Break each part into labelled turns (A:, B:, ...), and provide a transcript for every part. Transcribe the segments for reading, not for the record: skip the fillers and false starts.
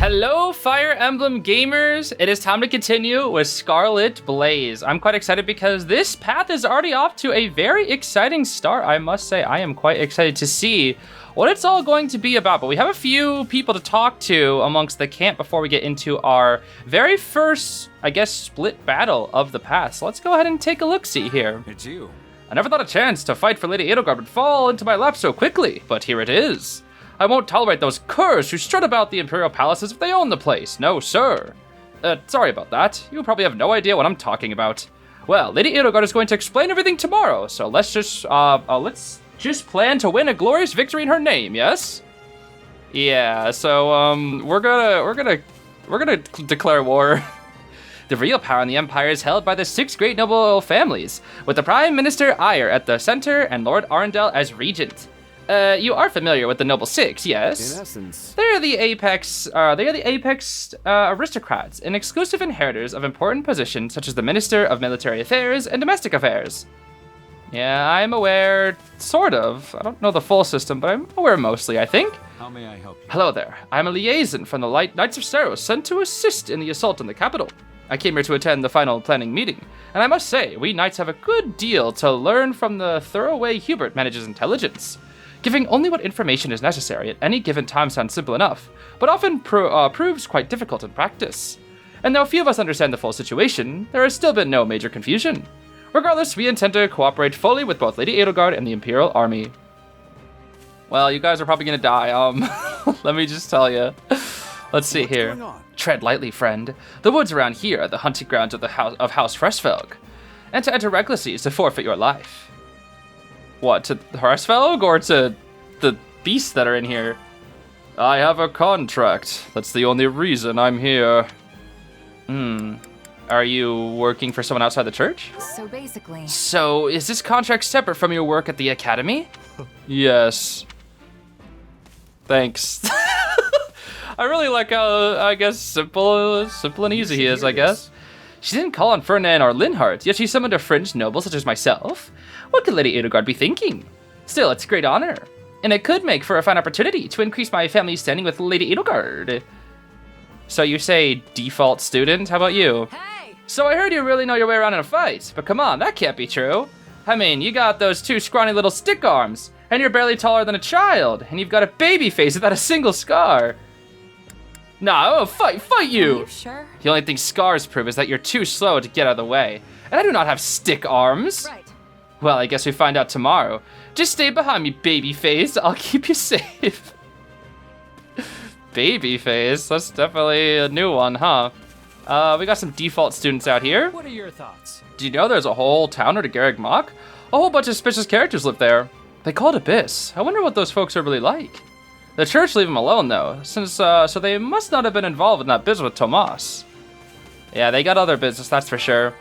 A: Hello, Fire Emblem gamers! It is time to continue with Scarlet Blaze. I'm quite excited because this path is already off to a very exciting start, I must say. I am quite excited to see what it's all going to be about, but we have a few people to talk to amongst the camp before we get into our very first, I guess, split battle of the path. So let's go ahead and take a look-see here.
B: It's you.
A: I never thought a chance to fight for Lady Edelgard would fall into my lap so quickly, but here it is. I won't tolerate those curs who strut about the Imperial palaces if they own the place. No, sir. Sorry about that. You probably have no idea what I'm talking about. Well, Lady Edelgard is going to explain everything tomorrow, so let's just plan to win a glorious victory in her name, yes? Yeah, so, we're gonna declare war. The real power in the Empire is held by the 6 great noble families, with the Prime Minister Ire at the center and Lord Arundel as regent. You are familiar with the Noble Six, yes?
B: In essence.
A: They are the apex aristocrats and exclusive inheritors of important positions such as the Minister of Military Affairs and Domestic Affairs. Yeah, I'm aware, sort of. I don't know the full system, but I'm aware mostly, I think.
B: How may I help you?
A: Hello there. I'm a liaison from the Knights of Saros sent to assist in the assault on the capital. I came here to attend the final planning meeting, and I must say, we knights have a good deal to learn from the thorough way Hubert manages intelligence. Giving only what information is necessary at any given time sounds simple enough, but often proves quite difficult in practice. And though few of us understand the full situation, there has still been no major confusion. Regardless, we intend to cooperate fully with both Lady Edelgard and the Imperial Army. Well, you guys are probably gonna die, let me just tell you. Let's see here.
B: What's going on?
A: Tread lightly, friend. The woods around here are the hunting grounds of House Freshfelg, and to enter recklessly is to forfeit your life. What, to Horsfelg or to the beasts that are in here? I have a contract. That's the only reason I'm here. Are you working for someone outside the church?
C: So basically...
A: So, is this contract separate from your work at the academy? Yes. Thanks. I really like how, I guess, simple and easy he is, I guess. She didn't call on Ferdinand or Linhardt, yet she summoned a fringe noble such as myself. What could Lady Edelgard be thinking? Still, it's a great honor, and it could make for a fine opportunity to increase my family's standing with Lady Edelgard. So you say default student? How about you?
C: Hey!
A: So I heard you really know your way around in a fight, but come on, that can't be true. I mean, you got those 2 scrawny little stick arms, and you're barely taller than a child, and you've got a baby face without a single scar. Nah, I'll fight you!
C: Are you sure?
A: The only thing scars prove is that you're too slow to get out of the way, and I do not have stick arms.
C: Right.
A: Well, I guess we find out tomorrow. Just stay behind me, babyface. I'll keep you safe. Babyface, that's definitely a new one, huh? We got some default students out here.
B: What are your thoughts?
A: Do you know there's a whole town to Garreg Mach? A whole bunch of suspicious characters live there. They call it Abyss. I wonder what those folks are really like. The church leave them alone, though, since so they must not have been involved in that business with Tomas. Yeah, they got other business, that's for sure.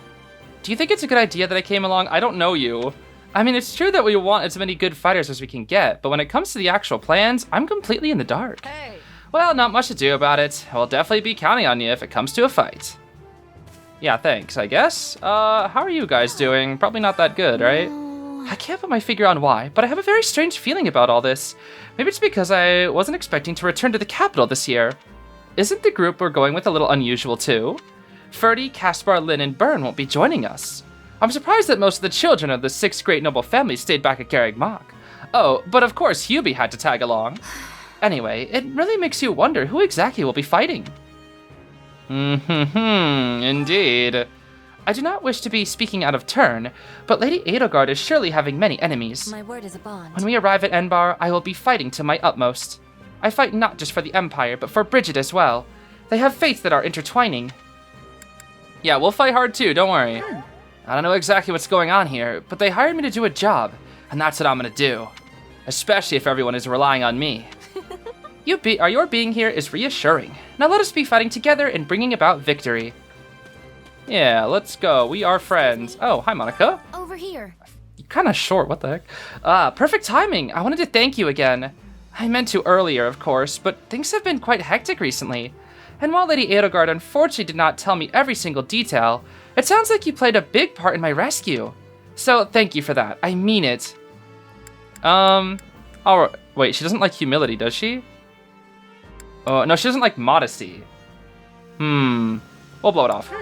A: Do you think it's a good idea that I came along? I don't know you. I mean, it's true that we want as many good fighters as we can get, but when it comes to the actual plans, I'm completely in the dark.
C: Hey!
A: Well, not much to do about it. I'll definitely be counting on you if it comes to a fight. Yeah, thanks, I guess. How are you guys doing? Probably not that good, right? I can't put my figure on why, but I have a very strange feeling about all this. Maybe it's because I wasn't expecting to return to the capital this year. Isn't the group we're going with a little unusual too? Ferdy, Caspar, Lynn, and Byrne won't be joining us. I'm surprised that most of the children of the 6 great noble families stayed back at Garreg Mach. Oh, but of course Hubie had to tag along. Anyway, it really makes you wonder who exactly will be fighting. Indeed. I do not wish to be speaking out of turn, but Lady Edelgard is surely having many enemies.
C: My word is a bond.
A: When we arrive at Enbar, I will be fighting to my utmost. I fight not just for the Empire, but for Bridget as well. They have fates that are intertwining. Yeah, we'll fight hard too, don't worry. I don't know exactly what's going on here, but they hired me to do a job, and that's what I'm gonna do. Especially if everyone is relying on me. Your being here is reassuring. Now let us be fighting together and bringing about victory. Yeah, let's go. We are friends. Oh, hi, Monica.
C: Over here.
A: You're kind of short. What the heck? Perfect timing. I wanted to thank you again. I meant to earlier, of course, but things have been quite hectic recently. And while Lady Edelgard unfortunately did not tell me every single detail, it sounds like you played a big part in my rescue. So thank you for that. I mean it. Alright. Wait, she doesn't like humility, does she? Oh, no, she doesn't like modesty. We'll blow it off.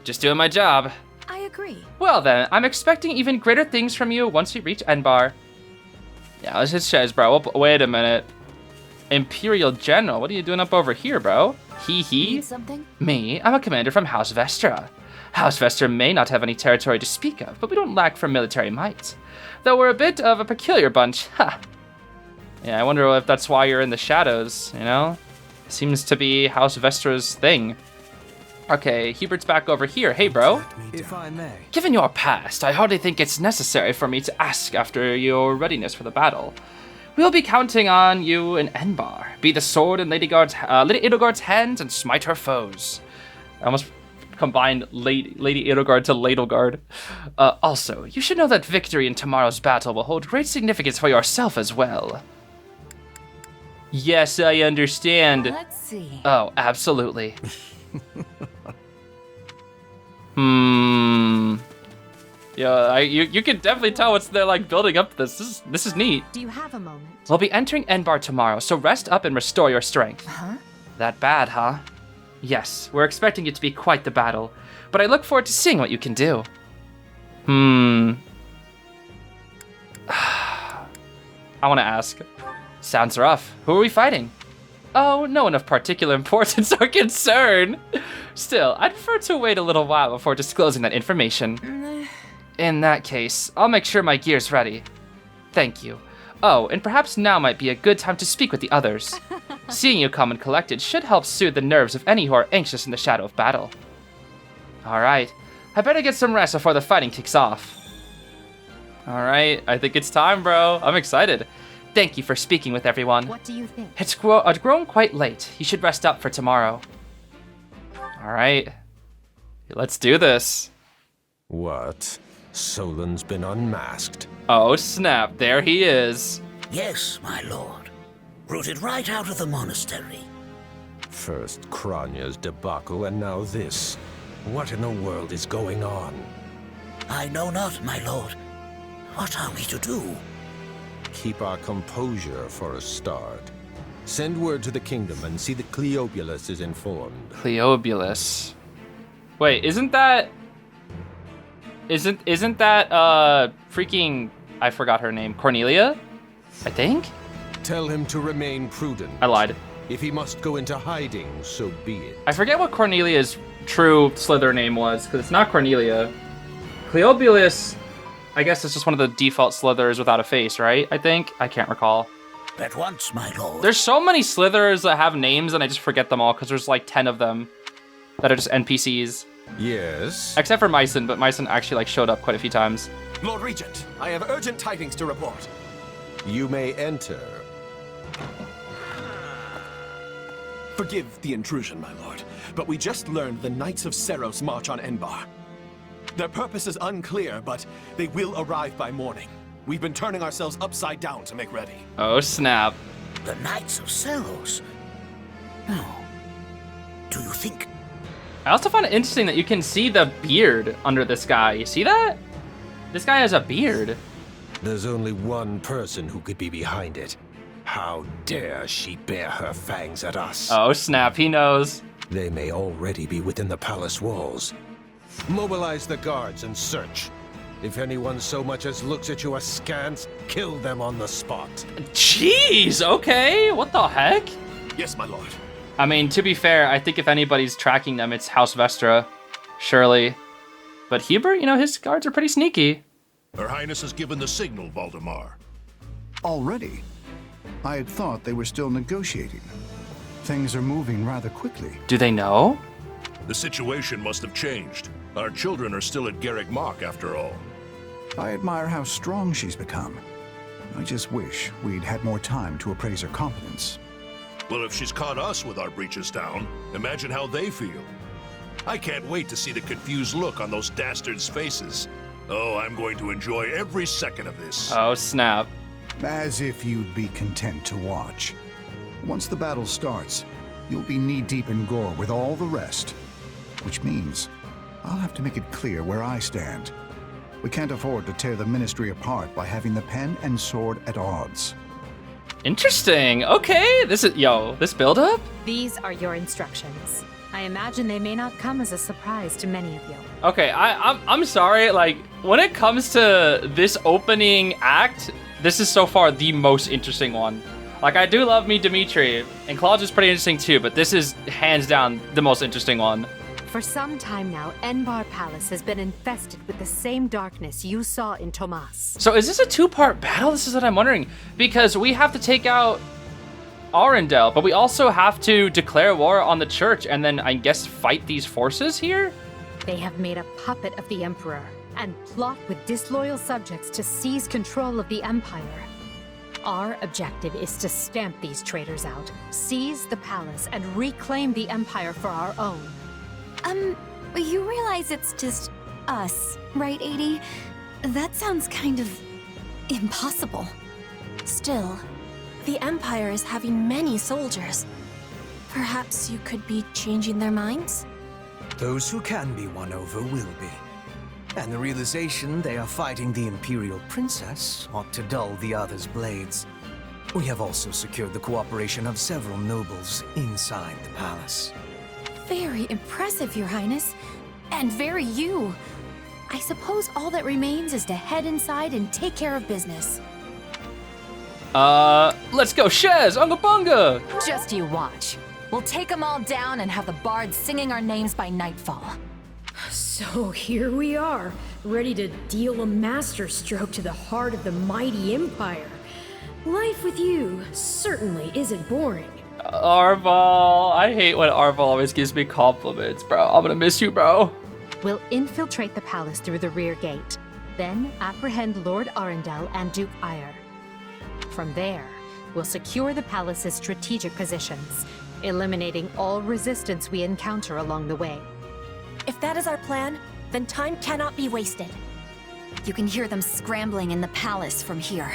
A: Just doing my job.
C: I agree.
A: Well then, I'm expecting even greater things from you once we reach Enbar. Yeah, let's hit shez, bro. Wait a minute. Imperial General, what are you doing up over here, bro?
C: Need something?
A: Me? I'm a commander from House Vestra. House Vestra may not have any territory to speak of, but we don't lack for military might. Though we're a bit of a peculiar bunch, ha. Yeah, I wonder if that's why you're in the shadows, you know? Seems to be House Vestra's thing. Okay, Hubert's back over here. Hey, bro.
B: If I may.
A: Given your past, I hardly think it's necessary for me to ask after your readiness for the battle. We'll be counting on you in Enbar. Be the sword in Lady Edelgard's hands and smite her foes. I almost combined Lady Edelgard to Ladelgard. Also, you should know that victory in tomorrow's battle will hold great significance for yourself as well. Yes, I understand.
C: Let's see.
A: Oh, absolutely. Yeah, you can definitely tell what's they're like building up to this. This is neat.
C: Do you have a moment?
A: We'll be entering Enbar tomorrow, so rest up and restore your strength.
C: Huh?
A: That bad, huh? Yes, we're expecting it to be quite the battle, but I look forward to seeing what you can do. I want to ask. Sounds rough. Who are we fighting? Oh, no one of particular importance or concern. Still, I'd prefer to wait a little while before disclosing that information. In that case, I'll make sure my gear's ready. Thank you. Oh, and perhaps now might be a good time to speak with the others. Seeing you calm and collected should help soothe the nerves of any who are anxious in the shadow of battle. Alright, I better get some rest before the fighting kicks off. Alright, I think it's time, bro. I'm excited. Thank you for speaking with everyone.
C: What do you think?
A: It's grown quite late. You should rest up for tomorrow. Alright, let's do this.
D: What? Solon's been unmasked.
A: Oh snap, there he is.
E: Yes, my lord. Rooted right out of the monastery.
D: First Kranya's debacle and now this. What in the world is going on?
E: I know not, my lord. What are we to do?
D: Keep our composure for a start. Send word to the kingdom and see that Cleobulus is informed.
A: Cleobulus. Wait, isn't that freaking, I forgot her name, Cornelia? I think?
D: Tell him to remain prudent.
A: I lied.
D: If he must go into hiding, so be it.
A: I forget what Cornelia's true Slither name was, because it's not Cornelia. Cleobulus, I guess it's just one of the default Slithers without a face, right? I think? I can't recall.
E: At once, my lord.
A: There's so many Slithers that have names, and I just forget them all, because there's like 10 of them that are just NPCs.
D: Yes?
A: Except for Mycen, but Mycen actually like showed up quite a few times.
F: Lord Regent, I have urgent tidings to report.
D: You may enter.
F: Forgive the intrusion, my lord, but we just learned the Knights of Seros march on Enbar. Their purpose is unclear, but they will arrive by morning. We've been turning ourselves upside down to make ready.
A: Oh snap.
E: The Knights of Seros? No. Do you think...
A: I also find it interesting that you can see the beard under this guy. You see that? This guy has a beard.
D: There's only one person who could be behind it. How dare she bare her fangs at us?
A: Oh snap, he knows.
D: They may already be within the palace walls. Mobilize the guards and search. If anyone so much as looks at you askance, kill them on the spot.
A: Jeez, okay, what the heck?
F: Yes, my lord.
A: I mean, to be fair, I think if anybody's tracking them, it's House Vestra, surely. But Hubert, you know, his guards are pretty sneaky.
G: Her Highness has given the signal, Valdemar.
H: Already? I had thought they were still negotiating. Things are moving rather quickly.
A: Do they know?
G: The situation must have changed. Our children are still at Garrick Mach, after all.
H: I admire how strong she's become. I just wish we'd had more time to appraise her competence.
G: Well, if she's caught us with our breeches down, imagine how they feel. I can't wait to see the confused look on those dastards' faces. Oh, I'm going to enjoy every second of this.
A: Oh, snap.
H: As if you'd be content to watch. Once the battle starts, you'll be knee-deep in gore with all the rest. Which means I'll have to make it clear where I stand. We can't afford to tear the Ministry apart by having the pen and sword at odds.
A: Interesting. Okay, this build up?
I: These are your instructions. I imagine they may not come as a surprise to many of you.
A: Okay, I'm sorry, like, when it comes to this opening act, this is so far the most interesting one. Like, I do love me Dimitri, and Claude is pretty interesting too, but this is hands down the most interesting one.
I: For some time now, Enbar Palace has been infested with the same darkness you saw in Tomas.
A: So is this a two-part battle? This is what I'm wondering. Because we have to take out Arundel, but we also have to declare war on the church and then, I guess, fight these forces here?
I: They have made a puppet of the Emperor and plot with disloyal subjects to seize control of the Empire. Our objective is to stamp these traitors out, seize the palace, and reclaim the Empire for our own.
C: You realize it's just us, right, 80? That sounds kind of impossible. Still, the Empire is having many soldiers. Perhaps you could be changing their minds?
E: Those who can be won over will be. And the realization they are fighting the Imperial Princess ought to dull the others' blades. We have also secured the cooperation of several nobles inside the palace.
C: Very impressive, Your Highness. And very you. I suppose all that remains is to head inside and take care of business.
A: Let's go, Shez, Unga Bunga!
J: Just you watch. We'll take them all down and have the bards singing our names by nightfall.
K: So here we are, ready to deal a masterstroke to the heart of the mighty Empire. Life with you certainly isn't boring.
A: Arval, I hate when Arval always gives me compliments, bro. I'm gonna miss you, bro.
I: We'll infiltrate the palace through the rear gate, then apprehend Lord Arundel and Duke Ire. From there, we'll secure the palace's strategic positions, eliminating all resistance we encounter along the way.
C: If that is our plan, then time cannot be wasted.
J: You can hear them scrambling in the palace from here.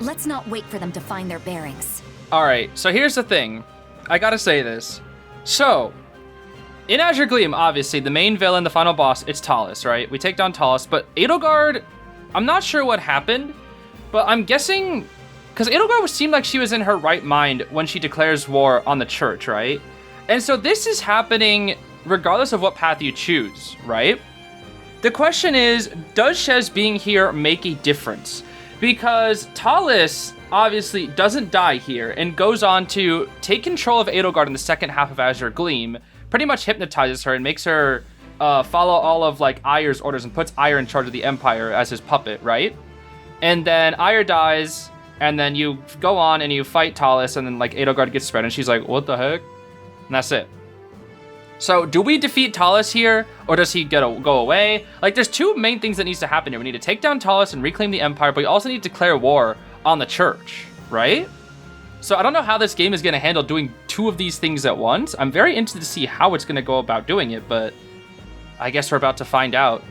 J: Let's not wait for them to find their bearings.
A: Alright, so here's the thing. I gotta say this. So, in Azure Gleam, obviously, the main villain, the final boss, it's Talus, right? We take down Talus, but Edelgard, I'm not sure what happened, but I'm guessing, because Edelgard seemed like she was in her right mind when she declares war on the church, right? And so this is happening regardless of what path you choose, right? The question is, does Shez being here make a difference? Because Talus obviously doesn't die here and goes on to take control of Edelgard in the second half of Azure Gleam, pretty much hypnotizes her and makes her follow all of like Ire's orders and puts Ire in charge of the Empire as his puppet, right? And then Ire dies, and then you go on and you fight Talus, and then like Edelgard gets spread, and she's like, what the heck? And that's it. So do we defeat Talus here, or does he go away? Like, there's two main things that needs to happen here. We need to take down Talus and reclaim the Empire, but we also need to declare war on the church, right? So I don't know how this game is going to handle doing two of these things at once. I'm very interested to see how it's going to go about doing it, but I guess we're about to find out.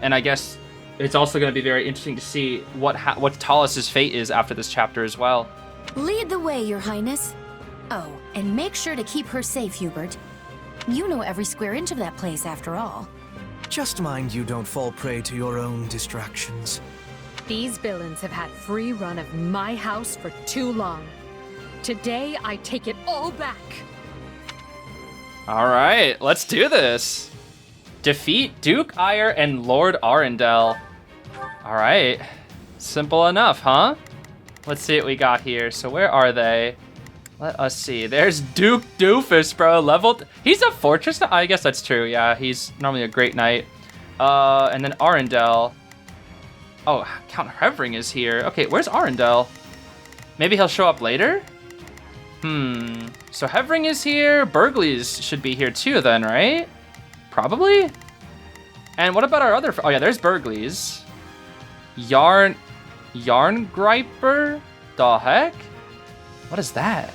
A: And I guess it's also going to be very interesting to see what Talus's fate is after this chapter as well.
C: Lead the way, Your Highness. Oh, and make sure to keep her safe, Hubert. You know every square inch of that place, after all.
E: Just mind you don't fall prey to your own distractions.
I: These villains have had free run of my house for too long. Today, I take it all back.
A: All right, let's do this. Defeat Duke Ire and Lord Arundel. All right, simple enough, huh? Let's see what we got here. So where are they? Let us see. There's Duke Doofus, bro. Leveled. He's a fortress. I guess that's true. Yeah, he's normally a great knight. And then Arundel. Oh, Count Hevering is here. Okay, where's Arundel? Maybe he'll show up later? So Hevering is here. Burgleys should be here too then, right? Probably? And what about our other... Oh yeah, there's Burgleys. Yarngriper? The heck? What is that?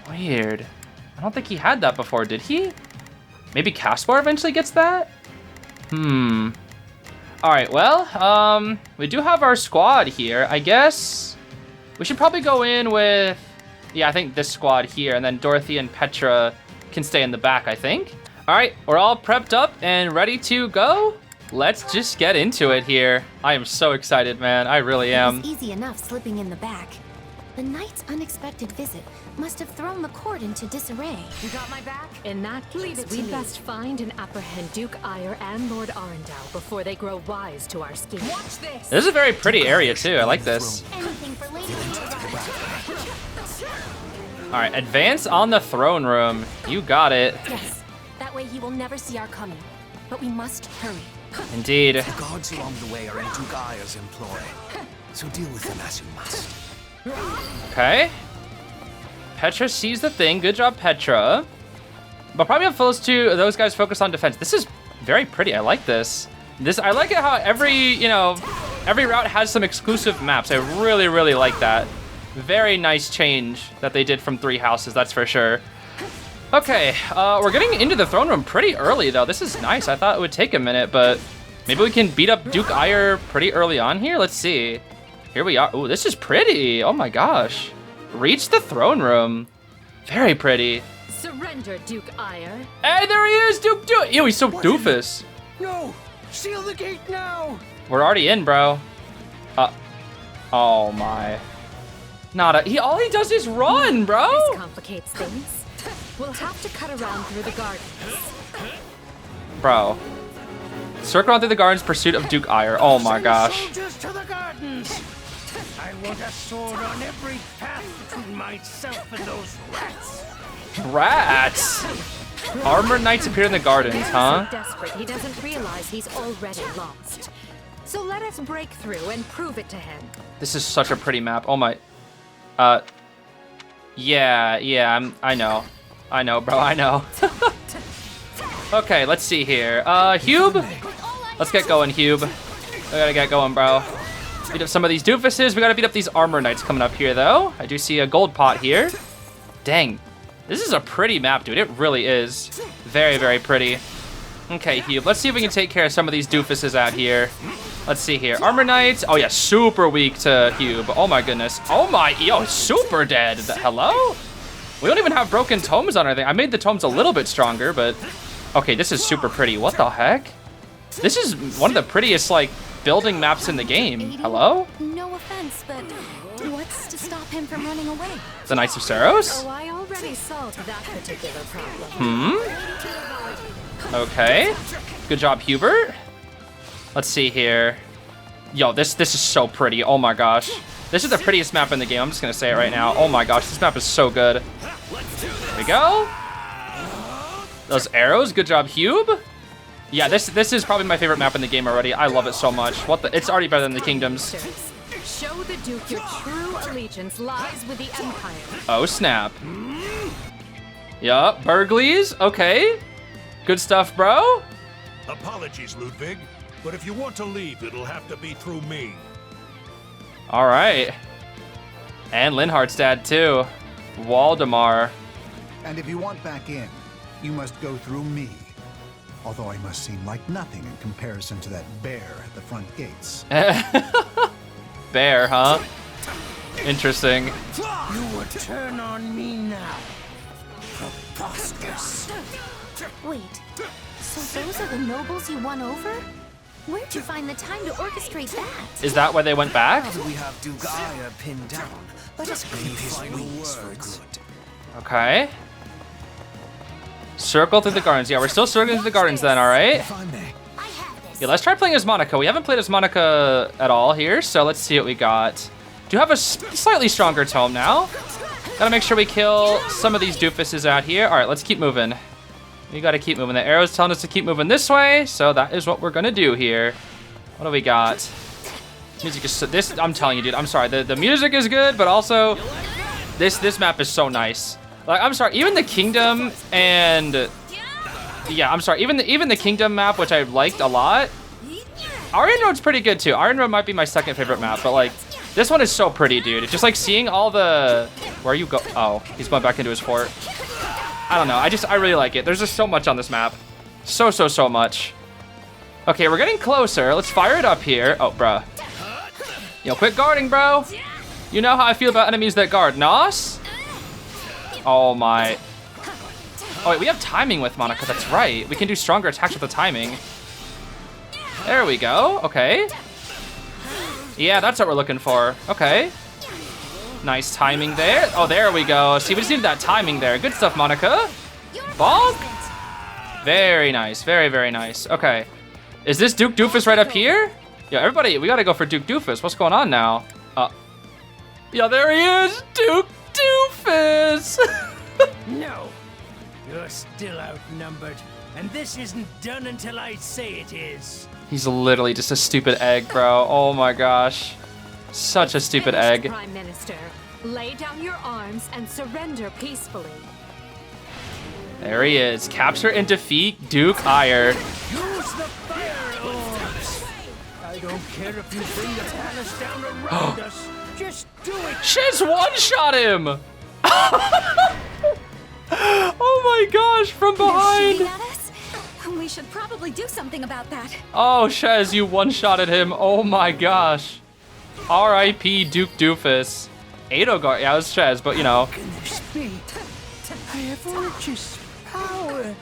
A: Weird. I don't think he had that before, did he? Maybe Caspar eventually gets that? Alright, well, we do have our squad here. I guess we should probably go in with... Yeah, I think this squad here, and then Dorothy and Petra can stay in the back, I think. Alright, we're all prepped up and ready to go. Let's just get into it here. I am so excited, man. I really am.
C: It's easy enough slipping in the back. The knight's unexpected visit must have thrown the court into disarray.
I: You got my back? In that case, we best find and apprehend Duke Ire and Lord Arundel before they grow wise to our scheme. Watch this!
A: This is a very pretty area too. I like this.
C: Anything for Lady
A: Alright, advance on the throne room. You got it.
C: Yes, that way he will never see our coming. But we must hurry.
A: Indeed.
E: The guards along the way are in Duke Ire's employ, so deal with them as you must.
A: Okay. Petra sees the thing. Good job, Petra. But probably have those guys focus on defense. This is very pretty. I like this. I like it how every route has some exclusive maps. I really, really like that. Very nice change that they did from 3 houses, that's for sure. Okay, we're getting into the throne room pretty early, though. This is nice. I thought it would take a minute, but maybe we can beat up Duke Ire pretty early on here. Let's see. Here we are. Ooh, this is pretty. Oh my gosh. Reach the throne room. Very pretty.
I: Surrender, Duke Ire.
A: Hey, there he is, Duke. Ew, he's so doofus.
E: No! Seal the gate now!
A: We're already in, bro. Oh my. All he does is run, bro.
I: This complicates things. We'll have to cut around through the gardens.
A: Bro. Circle around through the gardens, pursuit of Duke Ire. Oh my gosh.
E: Soldiers to the gardens! I want a sword on every path between myself and those rats.
A: Rats? Armored knights appear in the gardens, huh?
I: So desperate, he doesn't realize he's already lost. So let us break through and prove it to him.
A: This is such a pretty map. Oh my. Yeah, I know, bro, I know. Okay, let's see here. Hube? Let's get going, Hube. We gotta get going, bro. Beat up some of these doofuses. We gotta beat up these armor knights coming up here, though. I do see a gold pot here. Dang. This is a pretty map, dude. It really is. Very, very pretty. Okay, Hube. Let's see if we can take care of some of these doofuses out here. Let's see here. Armor knights. Oh, yeah. Super weak to Hube. Oh, my goodness. Oh, my. Yo, super dead. Hello? We don't even have broken tomes on our thing. I made the tomes a little bit stronger, but... Okay, this is super pretty. What the heck? This is one of the prettiest, like, building maps in the game. Hello?
C: No offense, but what's to stop him from running away?
A: The Knights of Saros?
I: Oh, I already solved that particular problem.
A: Okay. Good job, Hubert. Let's see here. Yo, this is so pretty. Oh my gosh. This is the prettiest map in the game. I'm just gonna say it right now. Oh my gosh, this map is so good. There we go. Those arrows. Good job, Hube. Yeah, this is probably my favorite map in the game already. I love it so much. It's already better than the Kingdoms.
I: Show the Duke your true allegiance lies with the Empire.
A: Oh, snap. Yup, Burgleys. Okay. Good stuff, bro.
G: Apologies, Ludwig, but if you want to leave, it'll have to be through me.
A: All right. And Linhardt's dad, too. Waldemar.
H: And if you want back in, you must go through me. Although I must seem like nothing in comparison to that bear at the front gates.
A: Bear, huh? Interesting.
E: You would turn on me now. Preposterous.
C: Wait, so those are the nobles you won over? Where'd you find the time to orchestrate that?
A: Is that why they went back?
E: Now that we have Duke Ire pinned down, let us leave his wings for good.
A: Okay. Circle through the gardens. Yeah, we're still circling through the gardens then, all right? Yeah, let's try playing as Monica. We haven't played as Monica at all here, so let's see what we got. Do have a slightly stronger tome now. Gotta make sure we kill some of these doofuses out here. All right, let's keep moving. We gotta keep moving. The arrow's telling us to keep moving this way, so that is what we're gonna do here. What do we got? Music is this. I'm telling you, dude. I'm sorry. The music is good, but also this map is so nice. Like, I'm sorry. Even the Kingdom and yeah, I'm sorry. Even the Kingdom map, which I liked a lot. Iron Road's pretty good too. Iron Road might be my second favorite map, but like this one is so pretty, dude. It's just like seeing all the where you go. Oh, he's going back into his fort. I don't know. I really like it. There's just so much on this map. So much. Okay, we're getting closer. Let's fire it up here. Oh, bruh. Yo, quit guarding, bro. You know how I feel about enemies that guard. Nos? Oh, my. Oh, wait, we have timing with Monica. That's right. We can do stronger attacks with the timing. There we go. Okay. Yeah, that's what we're looking for. Okay. Nice timing there. Oh, there we go. See, we just needed that timing there. Good stuff, Monica. Bonk. Very nice. Very, very nice. Okay. Is this Duke Doofus right up here? Yeah, everybody, we gotta go for Duke Doofus. What's going on now? Yeah, there he is. Duke Doofus.
L: No. You're still outnumbered. And this isn't done until I say it is.
A: He's literally just a stupid egg, bro. Oh my gosh. Such a stupid egg.
I: Prime Minister, lay down your arms and surrender peacefully.
A: There he is. Capture and defeat Duke Ire.
L: Use the fire orbs. I don't care if you bring the palace down around us. Just do it.
A: Shez one-shot him. Oh my gosh, from behind.
C: Shooting at us? We should probably do something about that.
A: Oh, Shez, you one-shotted him. Oh my gosh. R.I.P. Duke Doofus. Edelgard, yeah, it was Shez, but you know.
L: How can this be? I have Orchis power.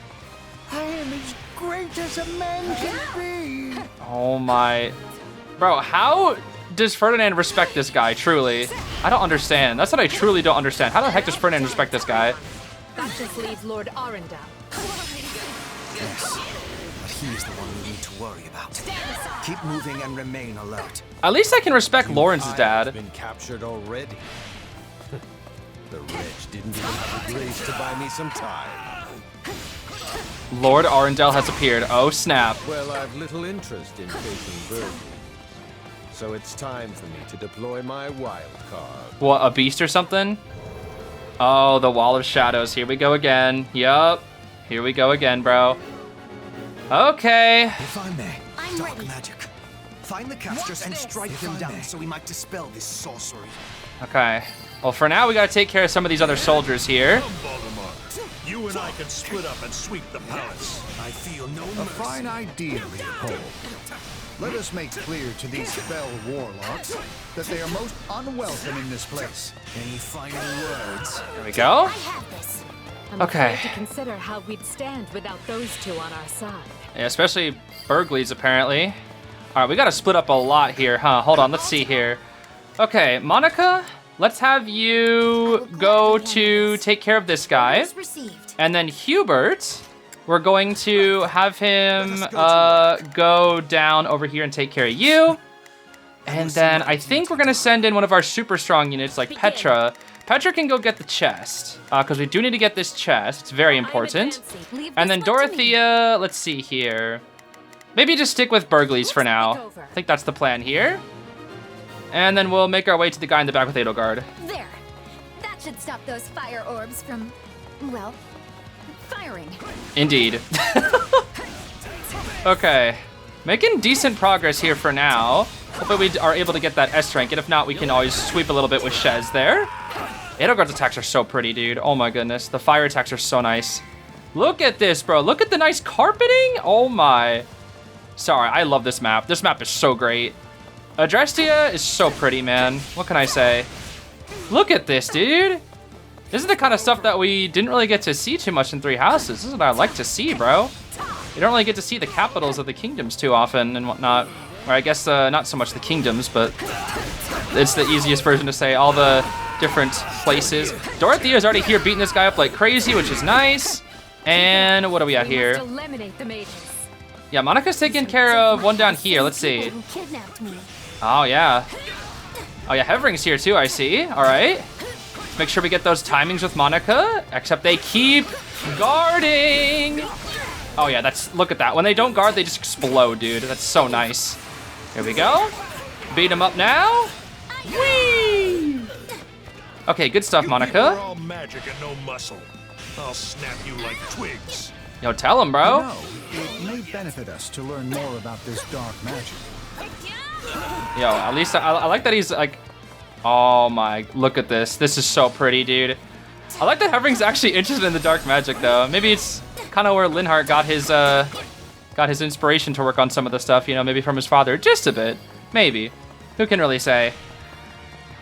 L: I am as great as a man can be.
A: Oh my. Bro, how does Ferdinand respect this guy, truly? I don't understand. That's what I truly don't understand. How the heck does Ferdinand respect this guy?
I: That just leaves Lord Arundel.
E: Yes, but he's the one we need to worry about. Keep moving and remain alert.
A: At least I can respect Lawrence's dad.
D: Been captured already. The wretch didn't even have the grace to buy me some time.
A: Lord Arundel has appeared. Oh snap.
D: Well, I've little interest in taking burglary, so it's time for me to deploy my wild card.
A: What, a beast or something? Oh, the Wall of Shadows. Here we go again. Yup. Here we go again, bro. Okay.
E: If I may, dark magic. Find the casters and strike them down so we might dispel this sorcery.
A: Okay. Well, for now, we gotta take care of some of these other soldiers here.
G: Come, Voldemort. You and I can split up and sweep the palace.
E: I feel no mercy.
H: A fine idea, Leopold. Let us make clear to these fell warlocks that they are most unwelcome in this place.
E: Any final words?
A: There we go.
I: I'm
A: Okay.
I: afraid to consider how we'd stand without those two on our side.
A: Yeah, especially Burgleys, apparently. All right, we gotta split up a lot here, huh? Hold on, let's see here. Okay, Monica, let's have you go to take care of this guy. And then Hubert, we're going to have him go down over here and take care of you. And then I think we're gonna send in one of our super strong units like Petra. Petra can go get the chest, because we do need to get this chest. It's very important. And then Dorothea, let's see here. Maybe just stick with Burgleys for now. I think that's the plan here. And then we'll make our way to the guy in the back with Edelgard.
C: There. That should stop those fire orbs from, well, firing.
A: Indeed. Okay. Making decent progress here for now. Hopefully we are able to get that S rank, and if not, we can always sweep a little bit with Shez there. Edelgard's attacks are so pretty, dude. Oh my goodness. The fire attacks are so nice. Look at this, bro. Look at the nice carpeting. Oh my. Sorry, I love this map. This map is so great. Adrestia is so pretty, man. What can I say? Look at this, dude. This is the kind of stuff that we didn't really get to see too much in Three Houses. This is what I like to see, bro. You don't really get to see the capitals of the kingdoms too often and whatnot. Or I guess not so much the kingdoms, but it's the easiest version to say all the different places. Dorothea's already here beating this guy up like crazy, which is nice. And what are we at here?
I: Eliminate the mages.
A: Yeah, Monica's taking care of one down here. Let's see. Oh, yeah. Oh, yeah, Hevering's here too, I see. All right. Make sure we get those timings with Monica, except they keep guarding. Oh, yeah, look at that. When they don't guard, they just explode, dude. That's so nice. Here we go. Beat him up now. Whee! Okay, good stuff, Monica.
G: You're all magic and no muscle. I'll snap you like twigs.
A: Yo, tell him, bro.
H: No, it may benefit us to learn more about this dark magic.
A: Yo, at least I like that he's like, oh my, look at this. This is so pretty, dude. I like that Hevering's actually interested in the dark magic, though. Maybe it's kind of where Linhart got his inspiration to work on some of the stuff, you know, maybe from his father, just a bit, maybe. Who can really say?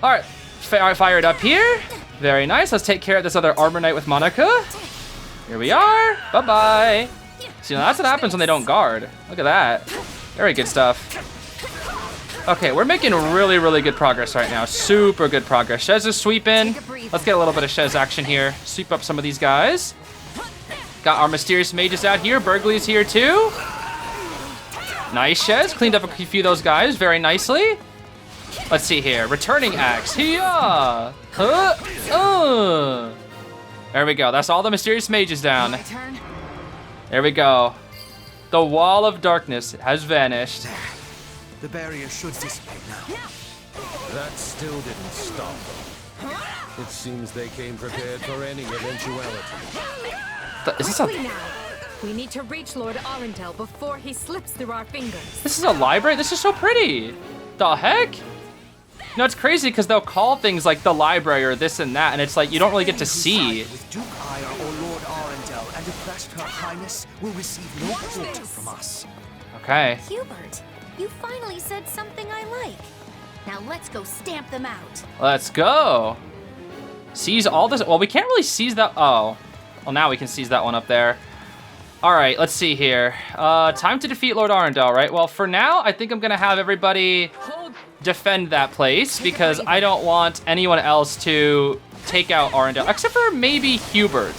A: All right, fire it up here. Very nice. Let's take care of this other Armor Knight with Monica. Here we are. Bye-bye. See, now that's what happens when they don't guard. Look at that. Very good stuff. Okay, we're making really, really good progress right now. Super good progress. Shez is sweeping. Let's get a little bit of Shez action here. Sweep up some of these guys. Got our mysterious mages out here. Burgley's here too. Nice, Shez. Cleaned up a few of those guys very nicely. Let's see here. Returning axe. Here. There we go. That's all the mysterious mages down. There we go. The wall of darkness has vanished.
E: The barrier should dissipate now.
D: That still didn't stop them. It seems they came prepared for any eventuality.
A: Is this a...
I: We need to reach Lord Arundel before he slips through our fingers.
A: This is a library? This is so pretty. The heck? No, it's crazy because they'll call things like the library or this and that, and it's like you don't really get to see.
E: With Duke Ire or Lord Arundel and request Her Highness will receive no quarter from us.
A: Okay.
J: Hubert, you finally said something I like. Now let's go stamp them out.
A: Let's go. Seize all this. Well, we can't really seize that. Oh. Well, now we can seize that one up there. All right, let's see here. Time to defeat Lord Arundel, right? Well, for now, I think I'm going to have everybody defend that place because I don't want anyone else to take out Arundel, except for maybe Hubert.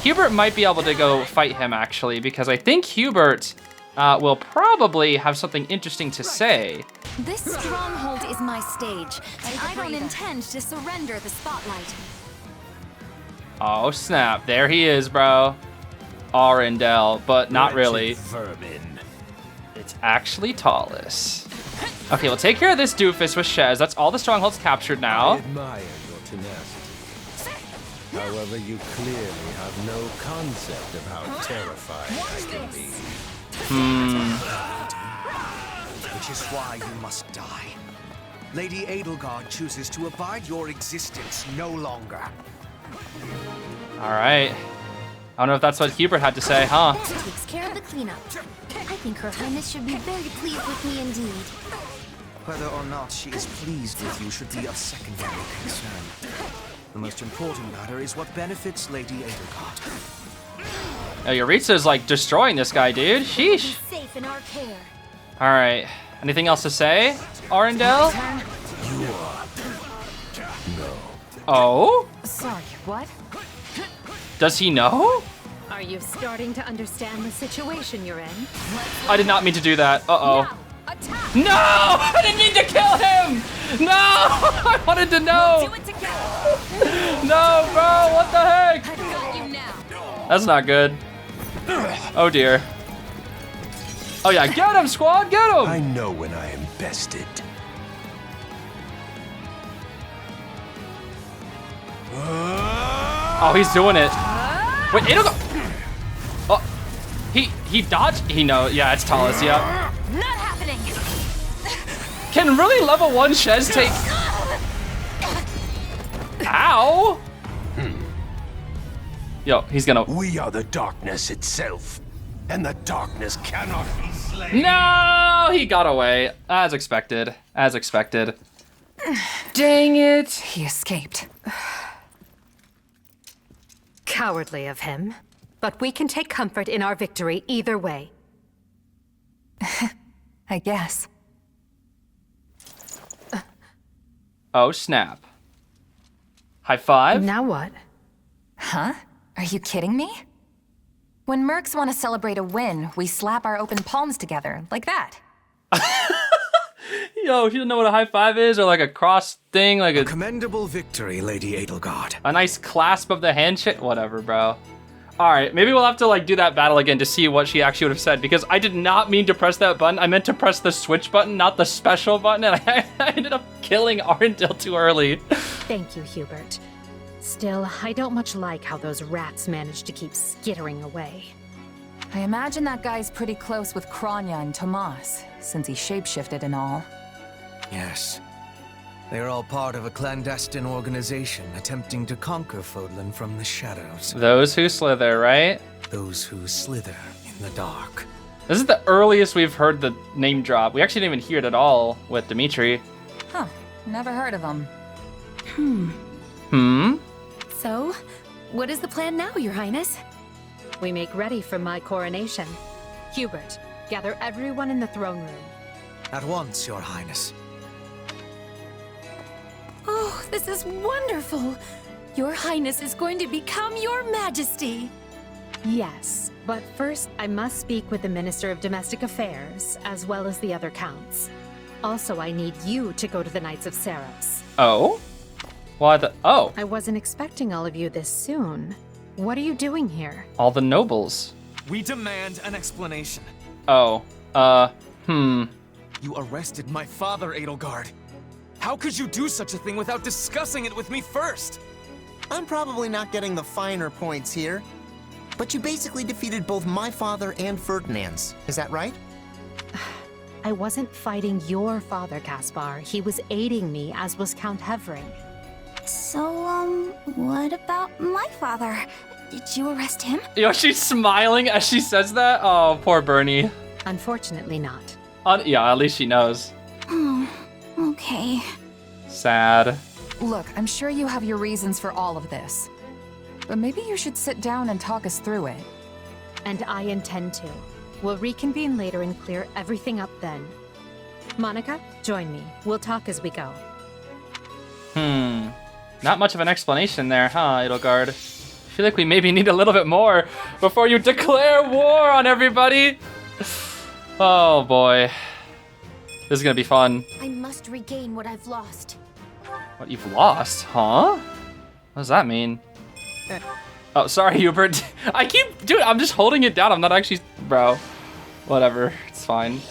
A: Hubert might be able to go fight him, actually, because I think Hubert will probably have something interesting to say.
J: This stronghold is my stage, and I don't intend to surrender the spotlight.
A: Oh, snap. There he is, bro. Arundel, but not really.
D: Vermin.
A: It's actually Tallis. Okay, we'll take care of this doofus with Shez. That's all the strongholds captured now.
D: I admire your tenacity. However, you clearly have no concept of how terrifying I can be.
E: Which is why you must die. Lady Edelgard chooses to abide your existence no longer.
A: All right. I don't know if that's what Hubert had to say, huh?
J: That takes care of the cleanup. I think Her Highness should be very pleased with me indeed.
E: Whether or not she is pleased with you should be of secondary concern. The most important matter is what benefits Lady Edelgard.
A: Oh, Yuritsa's like destroying this guy, dude. Sheesh.
J: Safe in our care.
A: All right. Anything else to say, Arundel? Oh?
I: Sorry, what?
A: Does he know?
I: Are you starting to understand the situation you're in?
A: I did not mean to do that. Uh-oh. No! I didn't mean to kill him! No! I wanted to know!
J: Do it together.
A: No, bro! What the heck?
J: I've got you now.
A: That's not good. Oh, dear. Oh, yeah. Get him, squad! Get him!
D: I know when I am bested.
A: Oh, he's doing it. Wait, Edelgard. Oh, he dodged. He knows. Yeah, it's Tallis. Yeah.
J: Not happening.
A: Can really level 1 Shez take? Ow! Yo, he's gonna.
D: We are the darkness itself, and the darkness cannot be slain.
A: No, he got away as expected. As expected. Dang it!
I: He escaped. Cowardly of him, but we can take comfort in our victory either way.
C: I guess.
A: Oh, snap. High five?
I: Now what?
C: Huh? Are you kidding me? When mercs want to celebrate a win, we slap our open palms together, like that.
A: Yo, you don't know what a high five is, or like a cross thing, like a
E: Commendable victory, Lady Edelgard.
A: a nice clasp of the handshake? Whatever, bro. All right, maybe we'll have to like do that battle again to see what she actually would have said, because I did not mean to press that button. I meant to press the switch button, not the special button, and I ended up killing Arundel too early.
I: Thank you, Hubert. Still, I don't much like how those rats managed to keep skittering away.
C: I imagine that guy's pretty close with Kranya and Tomas, since he shapeshifted and all.
E: Yes. They're all part of a clandestine organization attempting to conquer Fodlan from the shadows.
A: Those who slither, right?
E: Those who slither in the dark.
A: This is the earliest we've heard the name drop. We actually didn't even hear it at all with Dimitri.
C: Huh. Never heard of him.
J: So, what is the plan now, Your Highness?
I: We make ready for my coronation. Hubert, gather everyone in the throne room.
E: At once, Your Highness.
C: Oh, this is wonderful! Your Highness is going to become Your Majesty!
I: Yes, but first I must speak with the Minister of Domestic Affairs, as well as the other counts. Also, I need you to go to the Knights of Seiros.
A: Oh? Why the... Oh.
I: I wasn't expecting all of you this soon. What are you doing here?
A: All the nobles.
E: We demand an explanation.
A: Oh.
E: You arrested my father, Edelgard. How could you do such a thing without discussing it with me first?
L: I'm probably not getting the finer points here, but you basically defeated both my father and Ferdinand's. Is that right?
I: I wasn't fighting your father, Caspar. He was aiding me, as was Count Hevering.
C: So, what about my father? Did you arrest him?
A: Yo, she's smiling as she says that. Oh, poor Bernie.
I: Unfortunately not.
A: Yeah, at least she knows.
C: Oh, okay.
A: Sad.
M: Look, I'm sure you have your reasons for all of this. But maybe you should sit down and talk us through it.
I: And I intend to. We'll reconvene later and clear everything up then. Monica, join me. We'll talk as we go.
A: Not much of an explanation there, huh, Edelgard? I feel like we maybe need a little bit more before you declare war on everybody. Oh boy. This is gonna be fun.
C: I must regain what I've lost.
A: What you've lost, huh? What does that mean? Oh, sorry, Hubert. Dude, I'm just holding it down. I'm not actually, bro. Whatever, it's fine.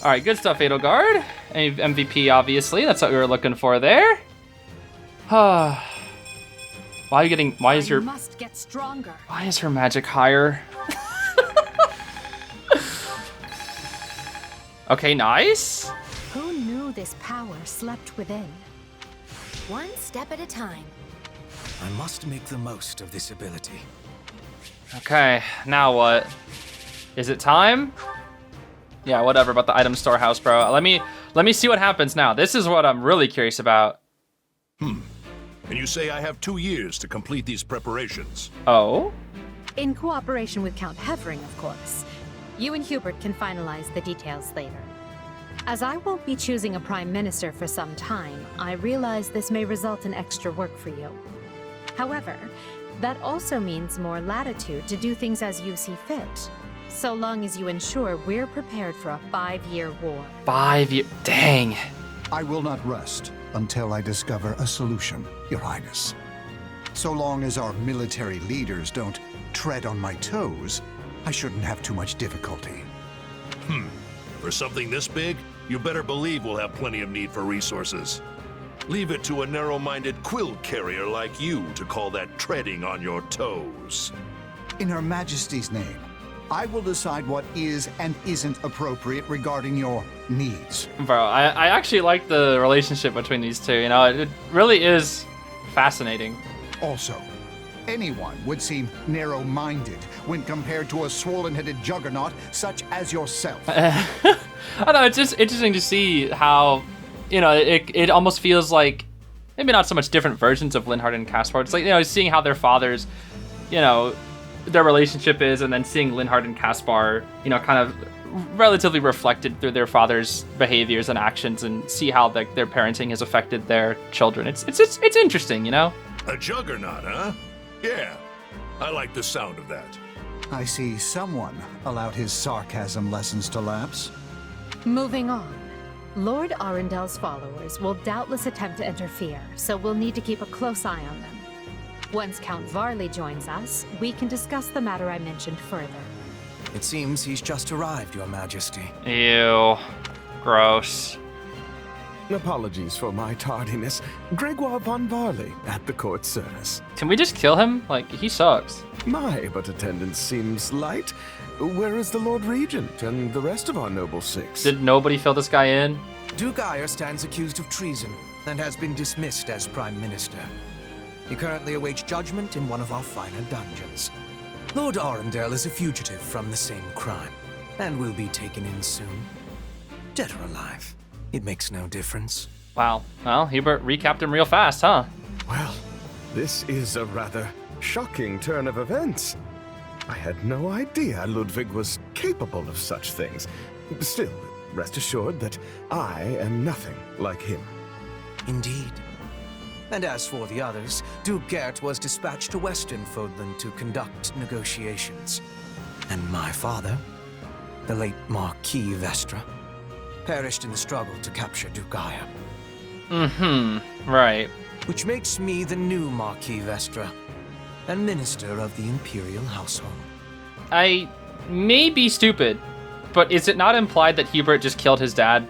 A: All right, good stuff, Edelgard. MVP, obviously. That's what we were looking for there. Why is your...
I: must get stronger.
A: Why is her magic higher? Okay, nice.
I: Who knew this power slept within?
C: One step at a time.
E: I must make the most of this ability.
A: Okay, now what? Is it time? Yeah, whatever about the item storehouse, bro. Let me see what happens now. This is what I'm really curious about.
G: And you say I have 2 years to complete these preparations.
A: Oh?
I: In cooperation with Count Hevering, of course. You and Hubert can finalize the details later. As I won't be choosing a prime minister for some time, I realize this may result in extra work for you. However, that also means more latitude to do things as you see fit, so long as you ensure we're prepared for a 5-year war.
A: 5 years? Dang.
H: I will not rest until I discover a solution, Your Highness. So long as our military leaders don't tread on my toes, I shouldn't have too much difficulty.
G: For something this big, you better believe we'll have plenty of need for resources. Leave it to a narrow-minded quill carrier like you to call that treading on your toes.
H: In Her Majesty's name, I will decide what is and isn't appropriate regarding your needs.
A: Bro, I actually like the relationship between these two, you know? It really is fascinating.
H: Also, anyone would seem narrow-minded when compared to a swollen-headed juggernaut such as yourself.
A: I don't know, it's just interesting to see how, you know, it almost feels like, maybe not so much different versions of Linhardt and Caspar. It's like, you know, seeing how their fathers, you know, their relationship is, and then seeing Linhardt and Caspar, you know, kind of relatively reflected through their father's behaviors and actions, and see how their parenting has affected their children. It's interesting, you know?
G: A juggernaut, huh? Yeah, I like the sound of that.
H: I see someone allowed his sarcasm lessons to lapse.
I: Moving on. Lord Arundel's followers will doubtless attempt to interfere, so we'll need to keep a close eye on them. Once Count Varley joins us, we can discuss the matter I mentioned further.
E: It seems he's just arrived, Your Majesty.
A: Ew. Gross.
F: Apologies for my tardiness. Gregoire von Varley at the court service.
A: Can we just kill him? Like, he sucks.
F: My, but attendance seems light. Where is the Lord Regent and the rest of our noble six?
A: Did nobody fill this guy in?
E: Duke Eyre stands accused of treason and has been dismissed as Prime Minister. He currently awaits judgment in one of our finer dungeons. Lord Arundel is a fugitive from the same crime and will be taken in soon. Dead or alive, it makes no difference.
A: Wow. Well, Hubert recapped him real fast, huh?
F: Well, this is a rather shocking turn of events. I had no idea Ludwig was capable of such things. Still, rest assured that I am nothing like him.
E: Indeed. And as for the others, Duke Gert was dispatched to Western Fodland to conduct negotiations. And my father, the late Marquis Vestra, perished in the struggle to capture Duke Aya.
A: Right.
E: Which makes me the new Marquis Vestra, and Minister of the Imperial Household.
A: I may be stupid, but is it not implied that Hubert just killed his dad?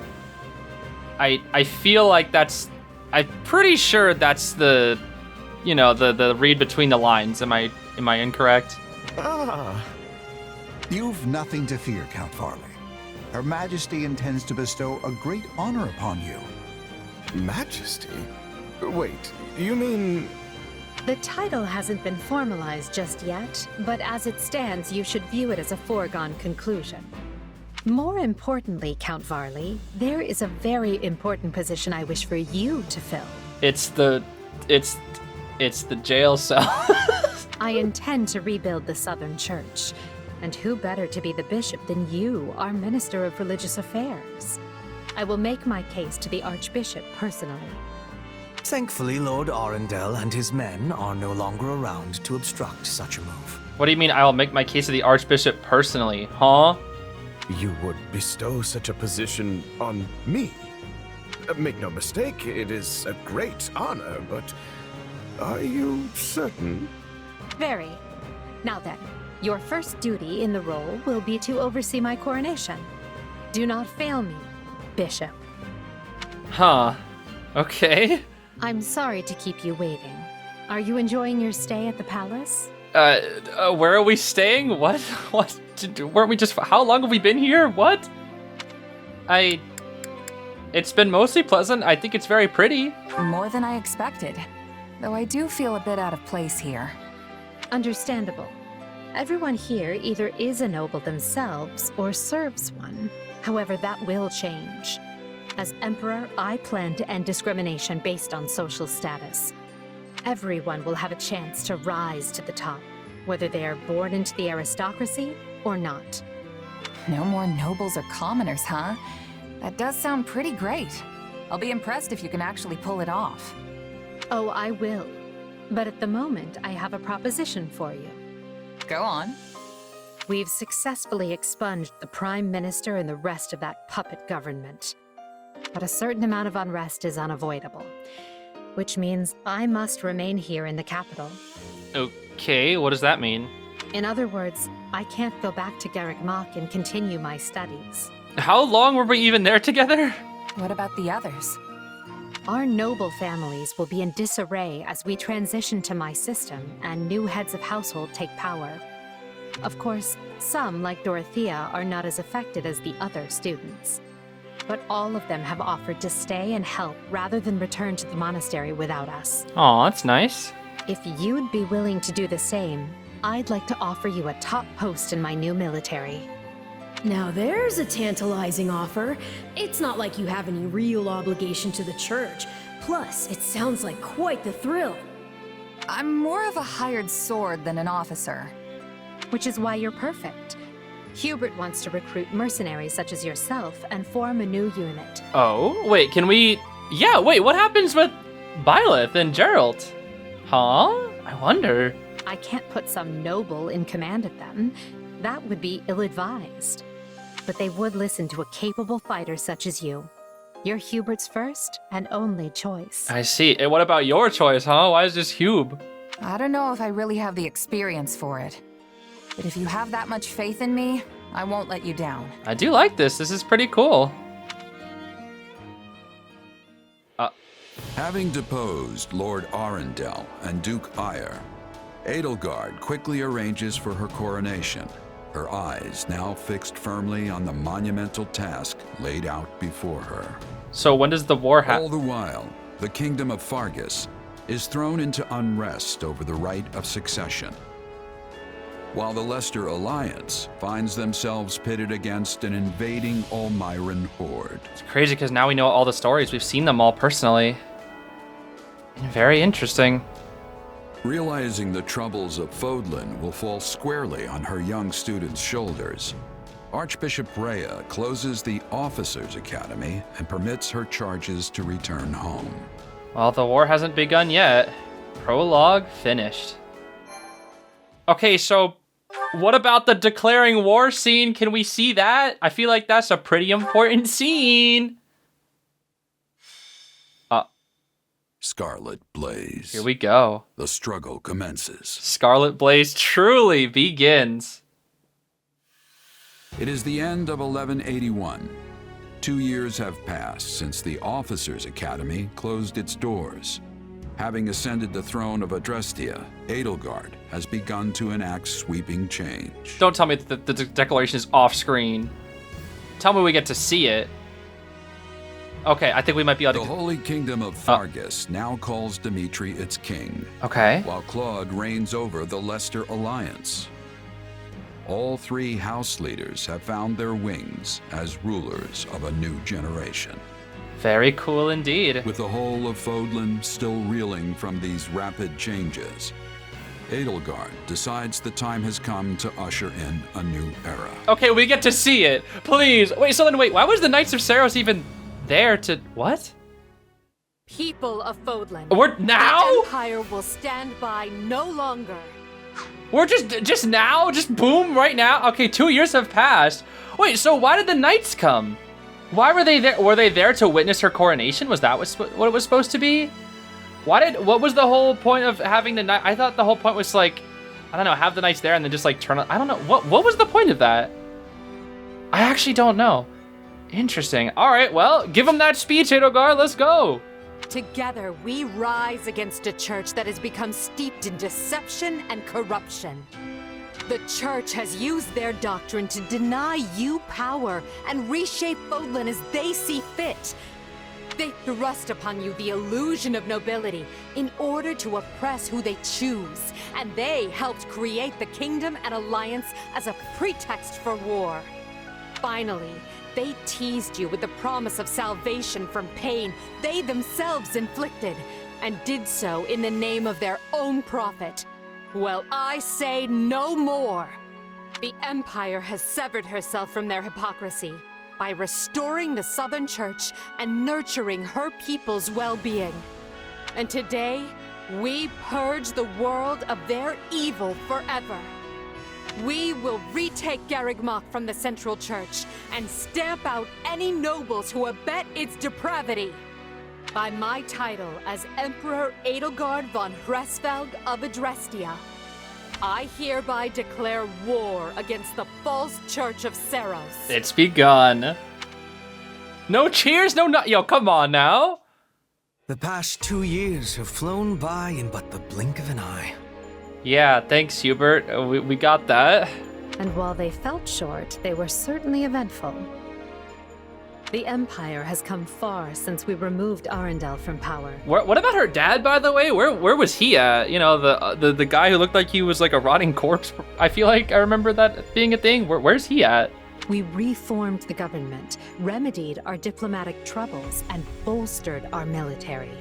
A: I feel like that's... I'm pretty sure that's the, you know, the read between the lines. Am I incorrect?
F: Ah.
H: You've nothing to fear, Count Varley. Her Majesty intends to bestow a great honor upon you.
F: Majesty? Wait, you mean...
I: The title hasn't been formalized just yet, but as it stands, you should view it as a foregone conclusion. More importantly, Count Varley, there is a very important position I wish for you to fill.
A: It's the jail cell.
I: I intend to rebuild the Southern Church, and who better to be the bishop than you, our Minister of Religious Affairs? I will make my case to the Archbishop personally.
E: Thankfully, Lord Arundel and his men are no longer around to obstruct such a move.
A: What do you mean I'll make my case to the Archbishop personally, huh?
F: You would bestow such a position on me? Make no mistake, it is a great honor, but are you certain?
I: Very. Now then, your first duty in the role will be to oversee my coronation. Do not fail me, Bishop.
A: Huh. Okay.
I: I'm sorry to keep you waiting. Are you enjoying your stay at the palace?
A: Where are we staying? What? What? Weren't we just... How long have we been here? What? It's been mostly pleasant. I think it's very pretty.
M: More than I expected. Though I do feel a bit out of place here.
I: Understandable. Everyone here either is a noble themselves or serves one. However, that will change. As Emperor, I plan to end discrimination based on social status. Everyone will have a chance to rise to the top, whether they are born into the aristocracy or not.
M: No more nobles or commoners, huh? That does sound pretty great. I'll be impressed if you can actually pull it off.
I: Oh, I will. But at the moment, I have a proposition for you.
M: Go on.
I: We've successfully expunged the Prime Minister and the rest of that puppet government. But a certain amount of unrest is unavoidable, which means I must remain here in the capital.
A: Okay, what does that mean?
I: In other words, I can't go back to Garrick Mach and continue my studies.
A: How long were we even there together?
M: What about the others?
I: Our noble families will be in disarray as we transition to my system and new heads of household take power. Of course, some, like Dorothea, are not as affected as the other students. But all of them have offered to stay and help rather than return to the monastery without us.
A: Aw, that's nice.
I: If you'd be willing to do the same, I'd like to offer you a top post in my new military.
K: Now there's a tantalizing offer. It's not like you have any real obligation to the church. Plus, it sounds like quite the thrill.
M: I'm more of a hired sword than an officer.
I: Which is why you're perfect. Hubert wants to recruit mercenaries such as yourself and form a new unit.
A: Oh, wait, can we... Yeah, wait, what happens with Byleth and Geralt? Huh? I wonder.
I: I can't put some noble in command of them. That would be ill-advised. But they would listen to a capable fighter such as you. You're Hubert's first and only choice.
A: I see. And what about your choice, huh? Why is this Hube?
M: I don't know if I really have the experience for it. But if you have that much faith in me, I won't let you down.
A: I do like this. This is pretty cool.
N: Having deposed Lord Arundel and Duke Aya, Edelgard quickly arranges for her coronation, her eyes now fixed firmly on the monumental task laid out before her.
A: So when does the war happen?
N: All the while, the kingdom of Fargus is thrown into unrest over the right of succession, while the Leicester Alliance finds themselves pitted against an invading Almiran horde.
A: It's crazy because now we know all the stories. We've seen them all personally. Very interesting.
N: Realizing the troubles of Fodlan will fall squarely on her young student's shoulders, Archbishop Rhea closes the Officers' Academy and permits her charges to return home.
A: Well, the war hasn't begun yet. Prologue finished. Okay, so what about the declaring war scene? Can we see that? I feel like that's a pretty important scene.
N: Scarlet Blaze.
A: Here we go.
N: The struggle commences.
A: Scarlet Blaze truly begins.
N: It is the end of 1181. 2 years have passed since the Officers' Academy closed its doors. Having ascended the throne of Adrestia, Edelgard has begun to enact sweeping change.
A: Don't tell me that the declaration is off screen. Tell me we get to see it. Okay, I think we might be able to...
N: The Holy Kingdom of Fargus now calls Dimitri its king.
A: Okay.
N: While Claude reigns over the Leicester Alliance. All 3 house leaders have found their wings as rulers of a new generation.
A: Very cool indeed.
N: With the whole of Fodlan still reeling from these rapid changes, Edelgard decides the time has come to usher in a new era.
A: Okay, we get to see it. Please. Wait, so then wait, why was the Knights of Seiros even there to... What?
I: People of Fodlan.
A: We're now?
I: The Empire will stand by no longer.
A: We're just now? Just boom, right now? Okay, 2 years have passed. Wait, so why did the Knights come? Why were they there? Were they there to witness her coronation? Was that what it was supposed to be? What was the whole point of having the Knight? I thought the whole point was like, I don't know, have the Knights there and then just like turn on. I don't know. What was the point of that? I actually don't know. Interesting. All right, well, give them that speech, Edelgard. Let's go.
I: Together, we rise against a church that has become steeped in deception and corruption. The church has used their doctrine to deny you power and reshape Fodlan as they see fit. They thrust upon you the illusion of nobility in order to oppress who they choose, and they helped create the kingdom and alliance as a pretext for war. Finally, they teased you with the promise of salvation from pain they themselves inflicted, and did so in the name of their own profit. Well, I say no more. The Empire has severed herself from their hypocrisy by restoring the Southern Church and nurturing her people's well-being. And today, we purge the world of their evil forever. We will retake Garrigmach from the Central Church and stamp out any nobles who abet its depravity. By my title as Emperor Edelgard von Hresvelg of Adrestia, I hereby declare war against the false Church of Seiros.
A: It's begun. No cheers, yo, come on now.
E: The past 2 years have flown by in but the blink of an eye.
A: Yeah, thanks, Hubert. We got that.
I: And while they felt short, they were certainly eventful. The Empire has come far since we removed Arundel from power.
A: What about her dad, by the way? Where was he at? You know, the guy who looked like he was like a rotting corpse. I feel like I remember that being a thing. Where's he at?
I: We reformed the government, remedied our diplomatic troubles, and bolstered our military.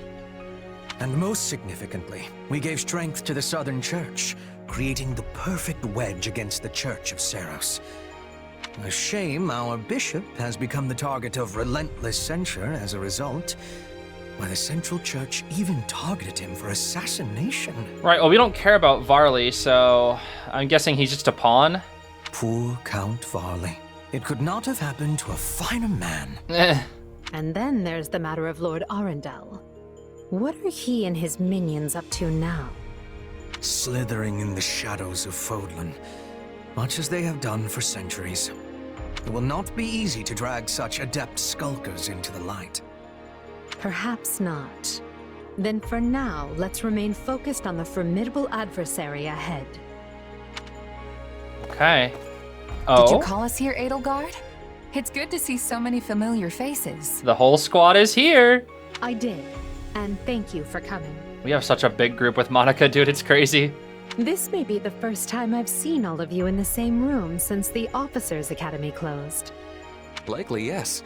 E: And most significantly, we gave strength to the Southern Church, creating the perfect wedge against the Church of Seiros. A shame our bishop has become the target of relentless censure as a result. Why, the Central Church even targeted him for assassination.
A: Right, well, we don't care about Varley, so I'm guessing he's just a pawn.
E: Poor Count Varley. It could not have happened to a finer man.
I: And then there's the matter of Lord Arundel. What are he and his minions up to now?
E: Slithering in the shadows of Fodlan, much as they have done for centuries. It will not be easy to drag such adept skulkers into the light.
I: Perhaps not. Then for now, let's remain focused on the formidable adversary ahead.
A: Okay.
M: Did you call us here, Edelgard? It's good to see so many familiar faces.
A: The whole squad is here.
I: I did. And thank you for coming.
A: We have such a big group with Monica, dude. It's crazy.
I: This may be the first time I've seen all of you in the same room since the Officers' Academy closed.
O: Likely, yes.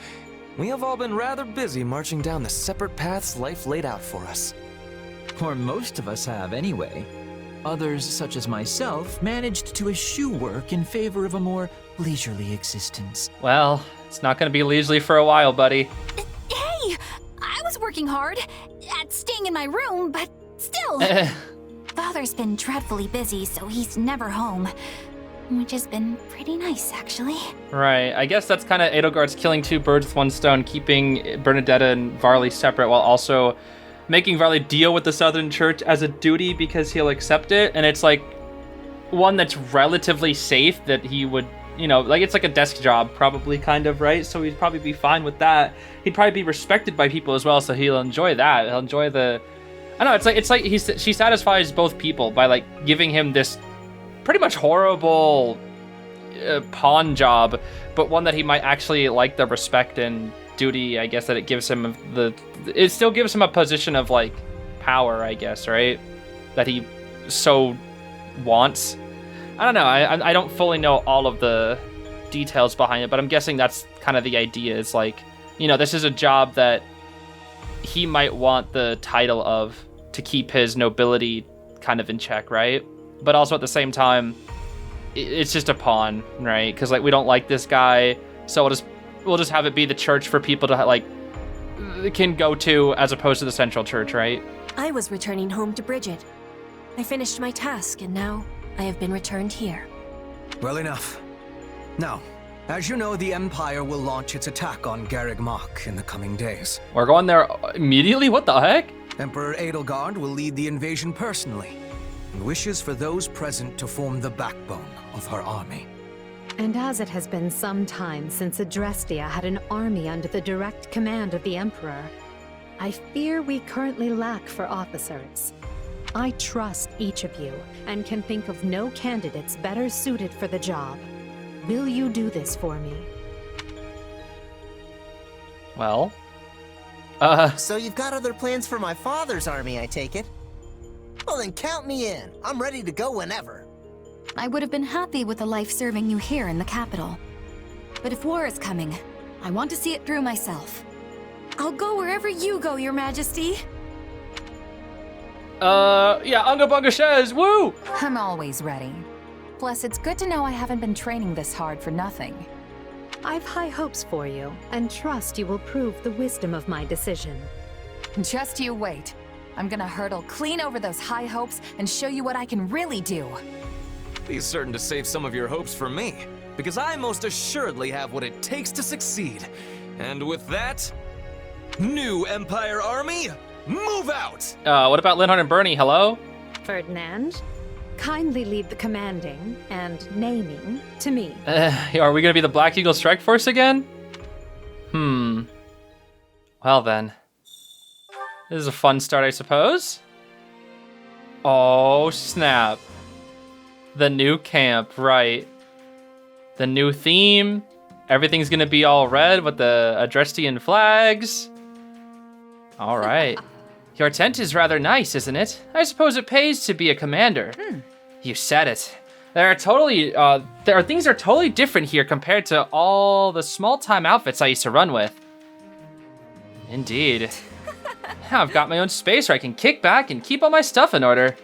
O: We have all been rather busy marching down the separate paths life laid out for us.
P: Or most of us have, anyway.
O: Others, such as myself, managed to eschew work in favor of a more leisurely existence.
A: Well, it's not going to be leisurely for a while, buddy.
C: Hey! I was working hard at staying in my room, but still. Father's been dreadfully busy, so he's never home. Which has been pretty nice, actually.
A: Right. I guess that's kind of Edelgard's killing two birds with one stone, keeping Bernadetta and Varley separate while also making Varley deal with the Southern Church as a duty because he'll accept it. And it's like one that's relatively safe that he would, you know, like it's like a desk job probably kind of, right? So he'd probably be fine with that. He'd probably be respected by people as well, so he'll enjoy that. He'll enjoy the... I don't know, it's like she satisfies both people by like giving him this pretty much horrible pawn job, but one that he might actually like the respect and duty, I guess, that it gives him it still gives him a position of like power, I guess, right? That he so wants. I don't know, I don't fully know all of the details behind it, but I'm guessing that's kind of the idea, is like, you know, this is a job that he might want the title of to keep his nobility kind of in check, right? But also at the same time, it's just a pawn, right? Because like we don't like this guy, so we'll just have it be the church for people to like can go to, as opposed to the central church, right?
P: I was returning home to Bridget. I finished my task, and now I have been returned here.
E: Well enough. Now, as you know, the Empire will launch its attack on Garreg Mach in the coming days.
A: We're going there immediately? What the heck?
E: Emperor Edelgard will lead the invasion personally, and wishes for those present to form the backbone of her army.
I: And as it has been some time since Adrestia had an army under the direct command of the Emperor, I fear we currently lack for officers. I trust each of you, and can think of no candidates better suited for the job. Will you do this for me?
A: Well,
Q: So you've got other plans for my father's army, I take it? Well then count me in. I'm ready to go whenever.
J: I would have been happy with a life serving you here in the capital. But if war is coming, I want to see it through myself.
C: I'll go wherever you go, Your Majesty.
A: Yeah, Unga Bunga Shez, woo!
M: I'm always ready. Plus, it's good to know I haven't been training this hard for nothing.
I: I've high hopes for you, and trust you will prove the wisdom of my decision.
M: Just you wait. I'm gonna hurtle clean over those high hopes and show you what I can really do.
O: Be certain to save some of your hopes for me, because I most assuredly have what it takes to succeed. And with that, new Empire Army, move out!
A: What about Linhardt and Bernie, hello?
I: Ferdinand, kindly leave the commanding and naming to me.
A: Are we gonna be the Black Eagle Strike Force again? Well then. This is a fun start, I suppose. Oh, snap. The new camp, right. The new theme. Everything's gonna be all red with the Adrestian flags. All right. Your tent is rather nice, isn't it? I suppose it pays to be a commander. You said it. Things are totally different here compared to all the small-time outfits I used to run with. Indeed. Now I've got my own space where I can kick back and keep all my stuff in order.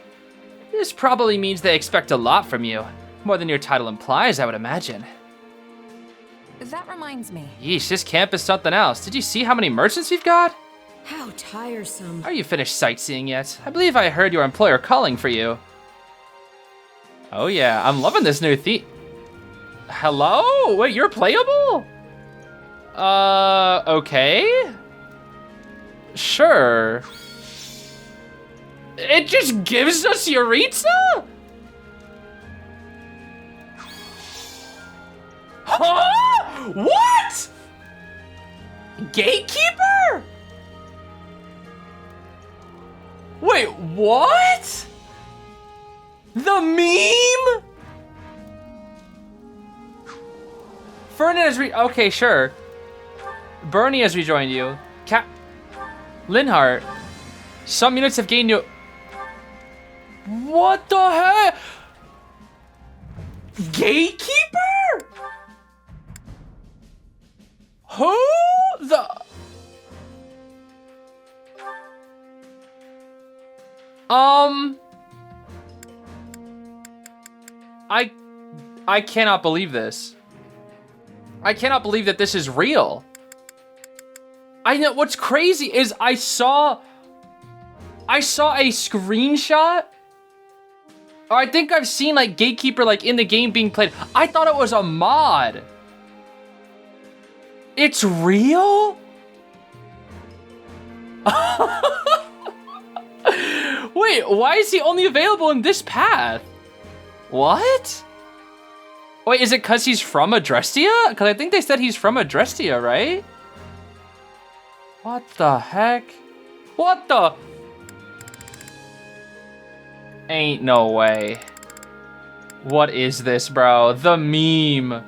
A: This probably means they expect a lot from you. More than your title implies, I would imagine.
M: That reminds me.
A: Yeesh, this camp is something else. Did you see how many merchants we've got?
K: How tiresome.
A: Are you finished sightseeing yet? I believe I heard your employer calling for you. Oh yeah, I'm loving this new theme. Hello? Wait, you're playable? Okay. Sure. It just gives us Yuritsa? Huh? What? Gatekeeper? Wait, what? The meme? Ferdinand has okay, sure. Bernie has rejoined you. Linhardt. Some units have gained new... What the heck? Gatekeeper? Who the... I cannot believe this. I cannot believe that this is real. I know what's crazy is I saw a screenshot. Or I think I've seen like Gatekeeper like in the game being played. I thought it was a mod. It's real? Wait, why is he only available in this path? What? Wait, is it because he's from Adrestia? Because I think they said he's from Adrestia, right? What the heck? What the? Ain't no way. What is this, bro? The meme.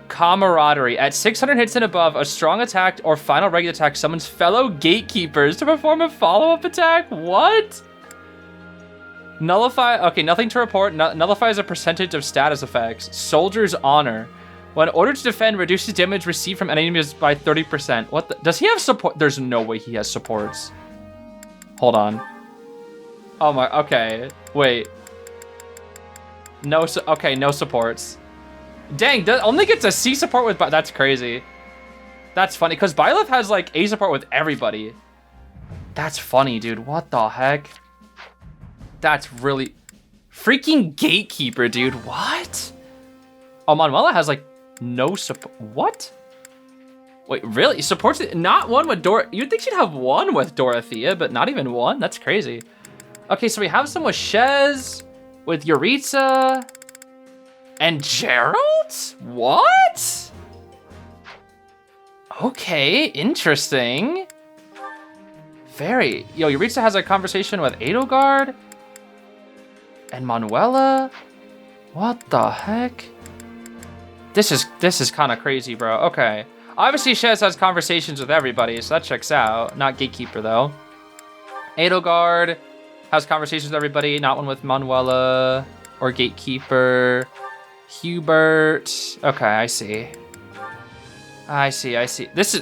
A: Camaraderie. At 600 hits and above, a strong attack or final regular attack summons fellow gatekeepers to perform a follow-up attack? What? Nullify. Okay, nothing to report. Nullifies a percentage of status effects. Soldier's Honor. When ordered to defend, reduces damage received from enemies by 30%. What the? Does he have support? There's no way he has supports. Hold on. Oh my. Okay. Wait. No. Okay. No supports. Dang. Only gets a C support with. That's crazy. That's funny because byleth has like A support with everybody. That's funny, dude. What the heck? That's really freaking Gatekeeper, dude. What? Oh, Manuela has like no support. What? Wait, really? Supports it? Not one with Dor. You'd think she'd have one with Dorothea, but not even one. That's crazy. Okay, so we have some with Shez, with Yuritsa, and Gerald? What? Okay, interesting. Very. Yo, Yuritsa has a conversation with Edelgard. And Manuela? What the heck? This is kind of crazy, bro. Okay. Obviously, Shez has conversations with everybody, so that checks out. Not Gatekeeper, though. Edelgard has conversations with everybody. Not one with Manuela or Gatekeeper. Hubert. Okay, I see. I see. This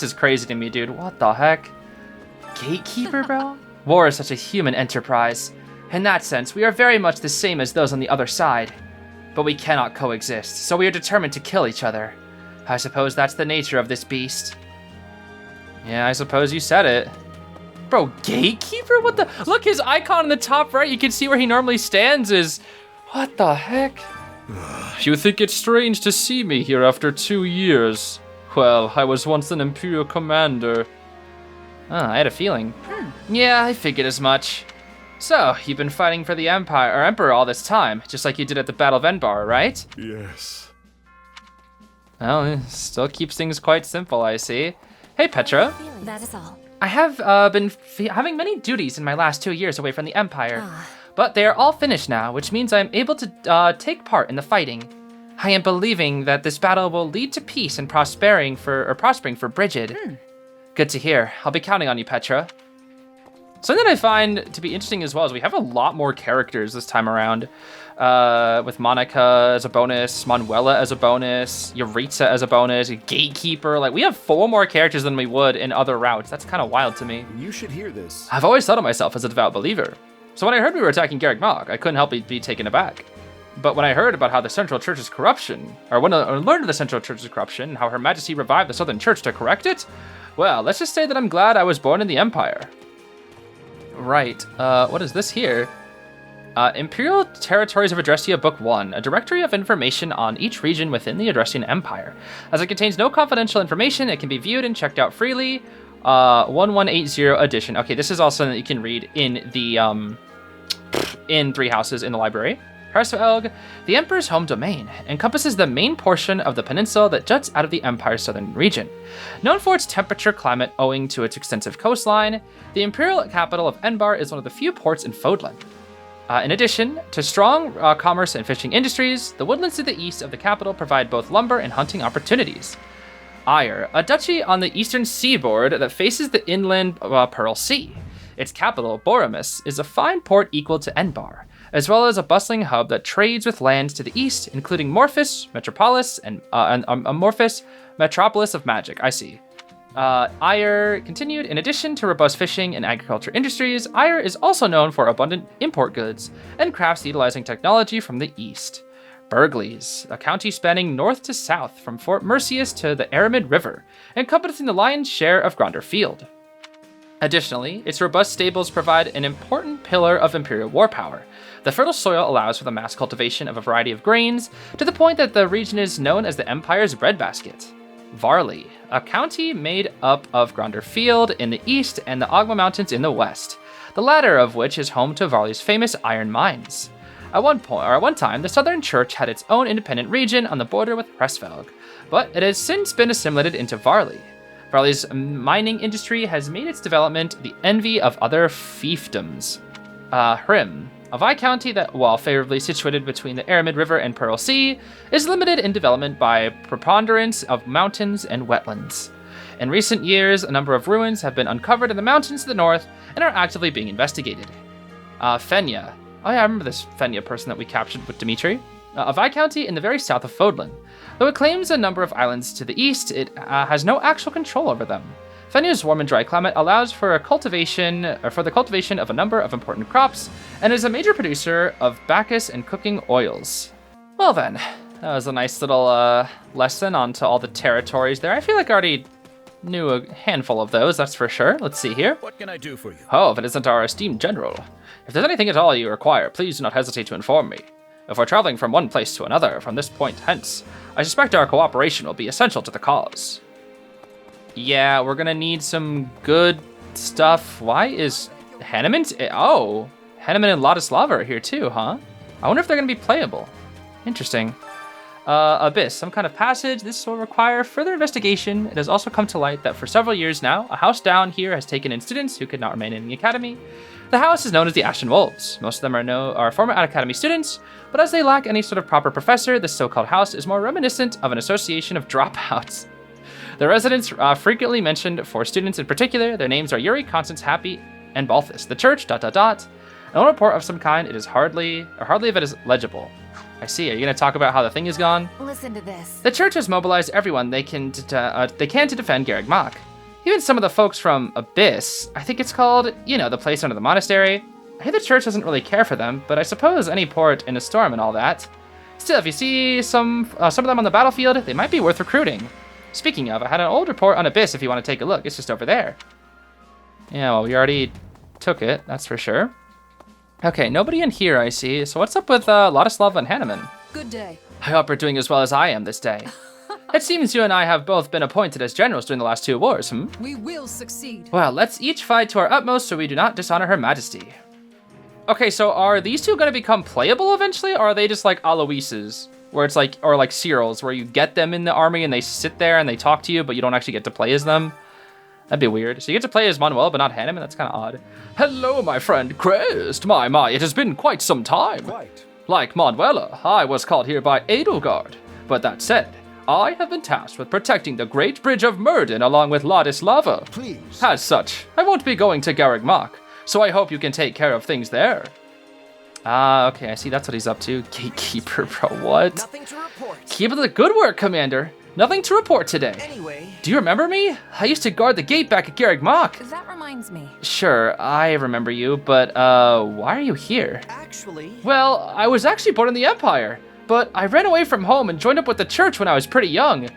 A: is crazy to me, dude. What the heck? Gatekeeper, bro? War is such a human enterprise. In that sense, we are very much the same as those on the other side. But we cannot coexist, so we are determined to kill each other. I suppose that's the nature of this beast. Yeah, I suppose you said it. Bro, Gatekeeper? What the? Look, his icon in the top right, you can see where he normally stands is... What the heck?
R: You think it's strange to see me here after 2 years? Well, I was once an Imperial commander.
A: I had a feeling. Yeah, I figured as much. So, you've been fighting for the Emperor all this time, just like you did at the Battle of Enbar, right?
G: Yes.
A: Well, it still keeps things quite simple, I see. Hey, Petra.
J: That is all.
A: I have been having many duties in my last 2 years away from the Empire, but they are all finished now, which means I'm able to take part in the fighting. I am believing that this battle will lead to peace and prospering for Bridget. Good to hear. I'll be counting on you, Petra. Something that I find to be interesting as well is we have a lot more characters this time around. With Monica as a bonus, Manuela as a bonus, Yuritsa as a bonus, Gatekeeper. Like, we have 4 more characters than we would in other routes. That's kind of wild to me.
F: You should hear this.
A: I've always thought of myself as a devout believer. So when I heard we were attacking Garrick Mog, I couldn't help but be taken aback. But when I heard about how the Central Church's corruption, or when I learned of the Central Church's corruption, how Her Majesty revived the Southern Church to correct it, well, let's just say that I'm glad I was born in the Empire. Right, what is this here? Imperial Territories of Adrestia Book 1, a directory of information on each region within the Adrestian Empire. As it contains no confidential information, it can be viewed and checked out freely. 1180 edition. Okay, this is also something that you can read in the, in Three Houses in the library. Elg, the Emperor's home domain, encompasses the main portion of the peninsula that juts out of the Empire's southern region. Known for its temperature climate owing to its extensive coastline, the imperial capital of Enbar is one of the few ports in Fodlan. In addition to strong commerce and fishing industries, the woodlands to the east of the capital provide both lumber and hunting opportunities. Ayr, a duchy on the eastern seaboard that faces the inland Pearl Sea. Its capital, Boremus, is a fine port equal to Enbar, as well as a bustling hub that trades with lands to the east, including Morphis, Metropolis, and Amorphous, Metropolis of Magic. I see. Ire continued, in addition to robust fishing and agriculture industries, Ire is also known for abundant import goods and crafts utilizing technology from the east. Burgleys, a county spanning north to south from Fort Mercius to the Aramid River, encompassing the lion's share of Gronder Field. Additionally, its robust stables provide an important pillar of imperial war power. The fertile soil allows for the mass cultivation of a variety of grains, to the point that the region is known as the Empire's breadbasket. Varley, a county made up of Gronder Field in the east and the Ogma Mountains in the west, the latter of which is home to Varley's famous iron mines. At one time, the Southern Church had its own independent region on the border with Pressfelg, but it has since been assimilated into Varley. Varley's mining industry has made its development the envy of other fiefdoms. Hrim, a Viscounty that, while favorably situated between the Aramid River and Pearl Sea, is limited in development by preponderance of mountains and wetlands. In recent years, a number of ruins have been uncovered in the mountains to the north and are actively being investigated. Fenya. Oh yeah, I remember this Fenya person that we captured with Dimitri. A Viscounty in the very south of Fodlan. Though it claims a number of islands to the east, it has no actual control over them. Fenya's warm and dry climate allows for the cultivation of a number of important crops, and is a major producer of bacchus and cooking oils. Well then, that was a nice little lesson onto all the territories there. I feel like I already knew a handful of those, that's for sure. Let's see here.
S: What can I do for you?
A: Oh, if it isn't our esteemed general. If there's anything at all you require, please do not hesitate to inform me. If we're traveling from one place to another from this point hence, I suspect our cooperation will be essential to the cause. Yeah, we're gonna need some good stuff. Why is Hanneman? Oh, Hanneman and Ladislava are here too, huh? I wonder if they're gonna be playable. Interesting. Abyss, some kind of passage. This will require further investigation. It has also come to light that for several years now, a house down here has taken in students who could not remain in the academy. The house is known as the Ashen Wolves. Most of them are former academy students, but as they lack any sort of proper professor, this so-called house is more reminiscent of an association of dropouts. The residents frequently mentioned for students in particular. Their names are Yuri, Constance, Happy, and Balthus. The church, ... No report of some kind. It is hardly of it is legible. I see. Are you going to talk about how the thing is gone?
J: Listen to this.
A: The church has mobilized everyone they can to defend Garreg Mach. Even some of the folks from Abyss, I think it's called, the place under the monastery. I hear the church doesn't really care for them, but I suppose any port in a storm and all that. Still, if you see some of them on the battlefield, they might be worth recruiting. Speaking of, I had an old report on Abyss if you want to take a look. It's just over there. Yeah, well, we already took it, that's for sure. Okay, nobody in here, I see. So what's up with Ladislava and Hanneman?
J: Good day.
A: I hope you're doing as well as I am this day. It seems you and I have both been appointed as generals during the last 2 wars,
J: We will succeed.
A: Well, let's each fight to our utmost so we do not dishonor Her Majesty. Okay, so are these two going to become playable eventually, or are they just like Aloises, where it's like, or like Cyril's, where you get them in the army and they sit there and they talk to you, but you don't actually get to play as them? That'd be weird. So you get to play as Manuel, but not Hanneman? That's kind of odd. Hello, my friend Crest. My, it has been quite some time.
S: Quite.
A: Like Manuela, I was called here by Edelgard. But that said, I have been tasked with protecting the Great Bridge of Murden along with Ladislava.
S: Please.
A: As such, I won't be going to Garreg Mach, so I hope you can take care of things there. Okay, I see that's what he's up to. Gatekeeper, bro, what?
Q: Nothing to report.
A: Keep up the good work, Commander. Nothing to report today.
Q: Anyway.
A: Do you remember me? I used to guard the gate back at Garreg Mach.
J: That reminds me.
A: Sure, I remember you, but why are you here?
Q: Actually...
A: Well, I was actually born in the Empire, but I ran away from home and joined up with the church when I was pretty young.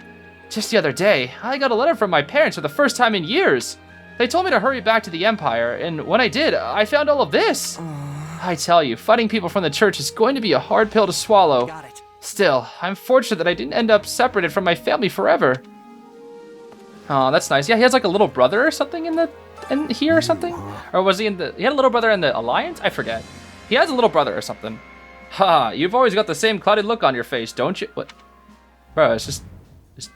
A: Just the other day, I got a letter from my parents for the first time in years. They told me to hurry back to the Empire, and when I did, I found all of this. I tell you, fighting people from the church is going to be a hard pill to swallow.
Q: Got it.
A: Still, I'm fortunate that I didn't end up separated from my family forever. Oh, that's nice. Yeah, he has like a little brother or something in here or something? Or was he in he had a little brother in the Alliance? I forget. He has a little brother or something. Ha, you've always got the same clouded look on your face, don't you? What? Bro, it's just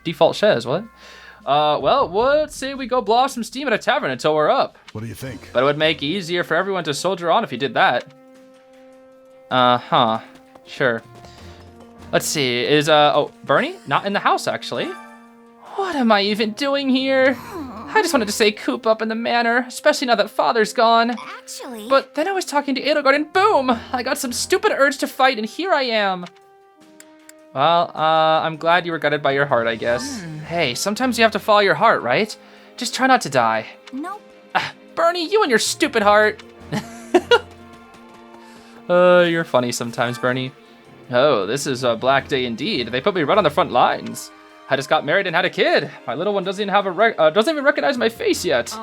A: default shez, what? Well, let's say we go blow off some steam at a tavern until we're up.
H: What do you think?
A: But it would make it easier for everyone to soldier on if you did that. Sure. Let's see, is, Bernie? Not in the house, actually. What am I even doing here? I just wanted to say coop up in the manor, especially now that Father's gone.
J: Actually...
A: But then I was talking to Edelgard and boom! I got some stupid urge to fight and here I am. Well, I'm glad you were guided by your heart, I guess. Hey, sometimes you have to follow your heart, right? Just try not to die.
C: Nope.
A: Bernie, you and your stupid heart. You're funny sometimes, Bernie. Oh, this is a black day indeed. They put me right on the front lines. I just got married and had a kid. My little one doesn't even have doesn't even recognize my face yet.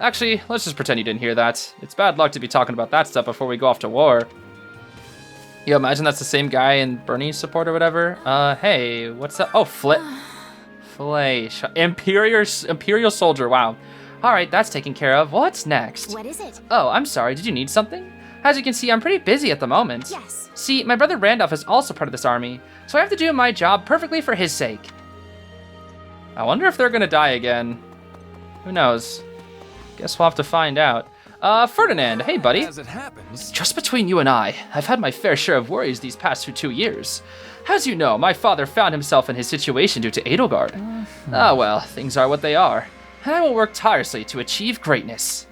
A: Actually, let's just pretend you didn't hear that. It's bad luck to be talking about that stuff before we go off to war. You imagine that's the same guy in Bernie's support or whatever? Hey, what's that? Oh, Flay. Imperial soldier, wow. All right, that's taken care of. What's next?
C: What is it?
A: Oh, I'm sorry, did you need something? As you can see, I'm pretty busy at the moment.
C: Yes.
A: See, my brother Randolph is also part of this army, so I have to do my job perfectly for his sake. I wonder if they're gonna die again. Who knows? Guess we'll have to find out. Ferdinand, hey buddy.
O: As it happens,
A: just between you and I, I've had my fair share of worries these past 2 years. As you know, my father found himself in his situation due to Edelgard. Ah well, things are what they are, and I will work tirelessly to achieve greatness.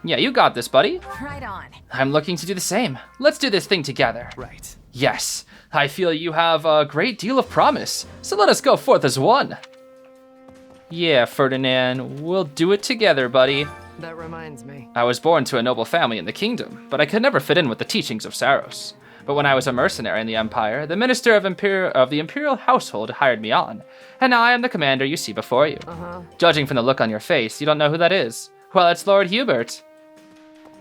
A: Yeah, you got this, buddy.
M: Right on.
A: I'm looking to do the same. Let's do this thing together.
O: Right.
A: Yes, I feel you have a great deal of promise, so let us go forth as one. Yeah, Ferdinand, we'll do it together, buddy.
S: That reminds me.
A: I was born to a noble family in the kingdom, but I could never fit in with the teachings of Saros. But when I was a mercenary in the Empire, the minister of the Imperial household hired me on, and now I am the commander you see before you. Judging from the look on your face, you don't know who that is. Well, it's Lord Hubert.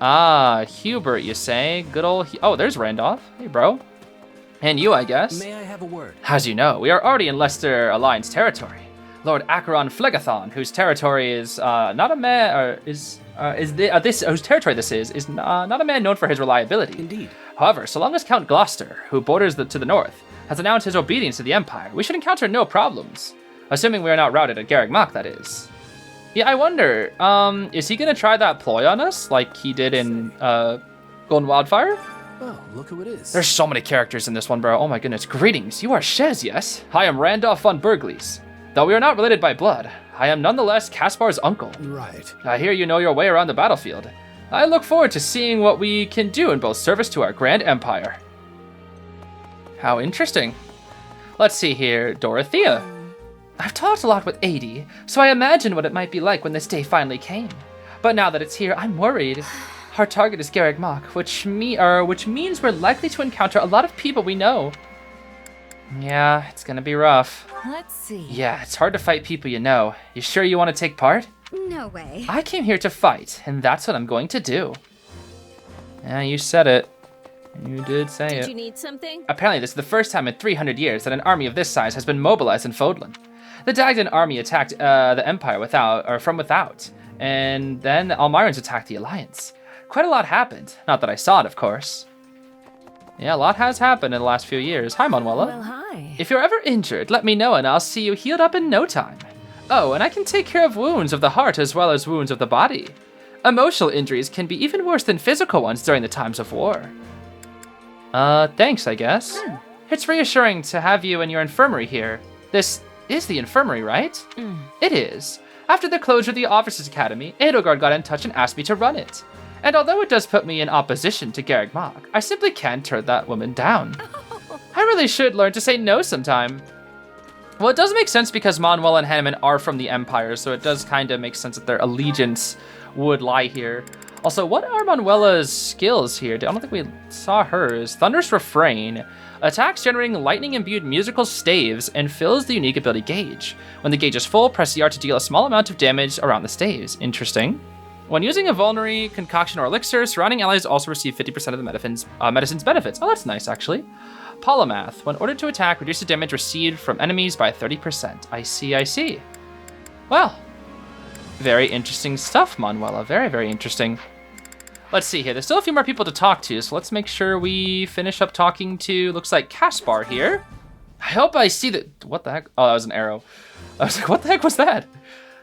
A: Ah, Hubert, you say? Good old... Oh, there's Randolph. Hey, bro. And you, I guess.
B: May I have a word?
A: As you know, we are already in Leicester Alliance territory. Lord Acheron Phlegathon, whose territory is not a man, whose territory this is not a man known for his reliability.
B: Indeed.
A: However, so long as Count Gloucester, who borders to the north, has announced his obedience to the Empire, we should encounter no problems. Assuming we are not routed at Garreg Mach, that is. Yeah, I wonder, is he gonna try that ploy on us, like he did in Golden Wildfire?
B: Oh, look who it is.
A: There's so many characters in this one, bro. Oh my goodness. Greetings. You are Shez, yes? I am Randolph von Berglis. Though we are not related by blood, I am nonetheless Caspar's uncle.
B: Right.
A: I hear you know your way around the battlefield. I look forward to seeing what we can do in both service to our grand empire. How interesting. Let's see here, Dorothea. I've talked a lot with Adi, so I imagine what it might be like when this day finally came. But now that it's here, I'm worried. Our target is Garreg Mach, which means we're likely to encounter a lot of people we know. Yeah, it's gonna be rough.
M: Let's see.
A: Yeah, it's hard to fight people you know. You sure you want to take part?
C: No way.
A: I came here to fight, and that's what I'm going to do. Yeah, you said it. You did say it.
P: Did you need something?
A: Apparently, this is the first time in 300 years that an army of this size has been mobilized in Fodlan. The Dagdan army attacked the Empire from without, and then the Almirans attacked the Alliance. Quite a lot happened. Not that I saw it, of course. Yeah, a lot has happened in the last few years. Hi, Manuela.
P: Well, hi.
A: If you're ever injured, let me know and I'll see you healed up in no time. Oh, and I can take care of wounds of the heart as well as wounds of the body. Emotional injuries can be even worse than physical ones during the times of war. Thanks, I guess. It's reassuring to have you in your infirmary here. This is the infirmary, right? It is. After the closure of the Officers' Academy, Edelgard got in touch and asked me to run it. And although it does put me in opposition to Garreg Mach, I simply can't turn that woman down. I really should learn to say no sometime. Well, it does make sense because Manuela and Hanuman are from the Empire, so it does kind of make sense that their allegiance would lie here. Also, what are Manuela's skills here? I don't think we saw hers. Thunderous Refrain. Attacks generating lightning-imbued musical staves and fills the unique ability gauge. When the gauge is full, press the R to deal a small amount of damage around the staves. Interesting. When using a vulnerary, concoction, or elixir, surrounding allies also receive 50% of the medicine's benefits. Oh, that's nice, actually. Polymath. When ordered to attack, reduces damage received from enemies by 30%. I see. Well, very interesting stuff, Manuela. Very, very interesting. Let's see here. There's still a few more people to talk to, so let's make sure we finish up talking to, looks like Caspar here. I hope I see the... What the heck? Oh, that was an arrow. I was like, what the heck was that?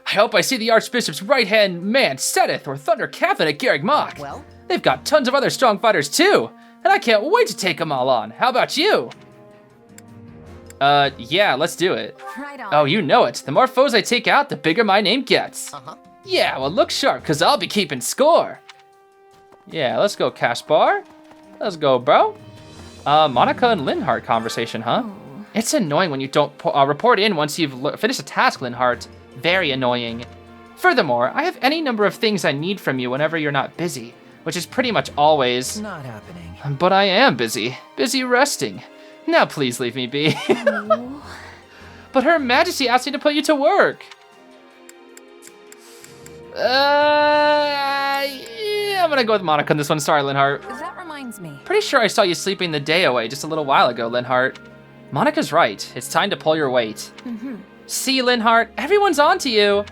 A: I hope I see the Archbishop's right-hand man, Sedith, or Thunder Captain at Garreg Mach.
Q: Well?
A: They've got tons of other strong fighters, too. And I can't wait to take them all on. How about you? Yeah, let's do it.
M: Right on.
A: Oh, you know it. The more foes I take out, the bigger my name gets. Yeah, well, look sharp, because I'll be keeping score. Yeah, let's go, Caspar. Let's go, bro. Monica and Linhart conversation, huh? It's annoying when you don't report in once you've finished a task, Linhart. Very annoying. Furthermore, I have any number of things I need from you whenever you're not busy, which is pretty much always.
Q: Not happening.
A: But I am busy. Busy resting. Now please leave me be. But Her Majesty asked me to put you to work. Yeah, I'm gonna go with Monica on this one. Sorry, Linhart.
M: That reminds me.
A: Pretty sure I saw you sleeping the day away just a little while ago, Linhart. Monica's right. It's time to pull your weight. See, Linhart, everyone's onto you.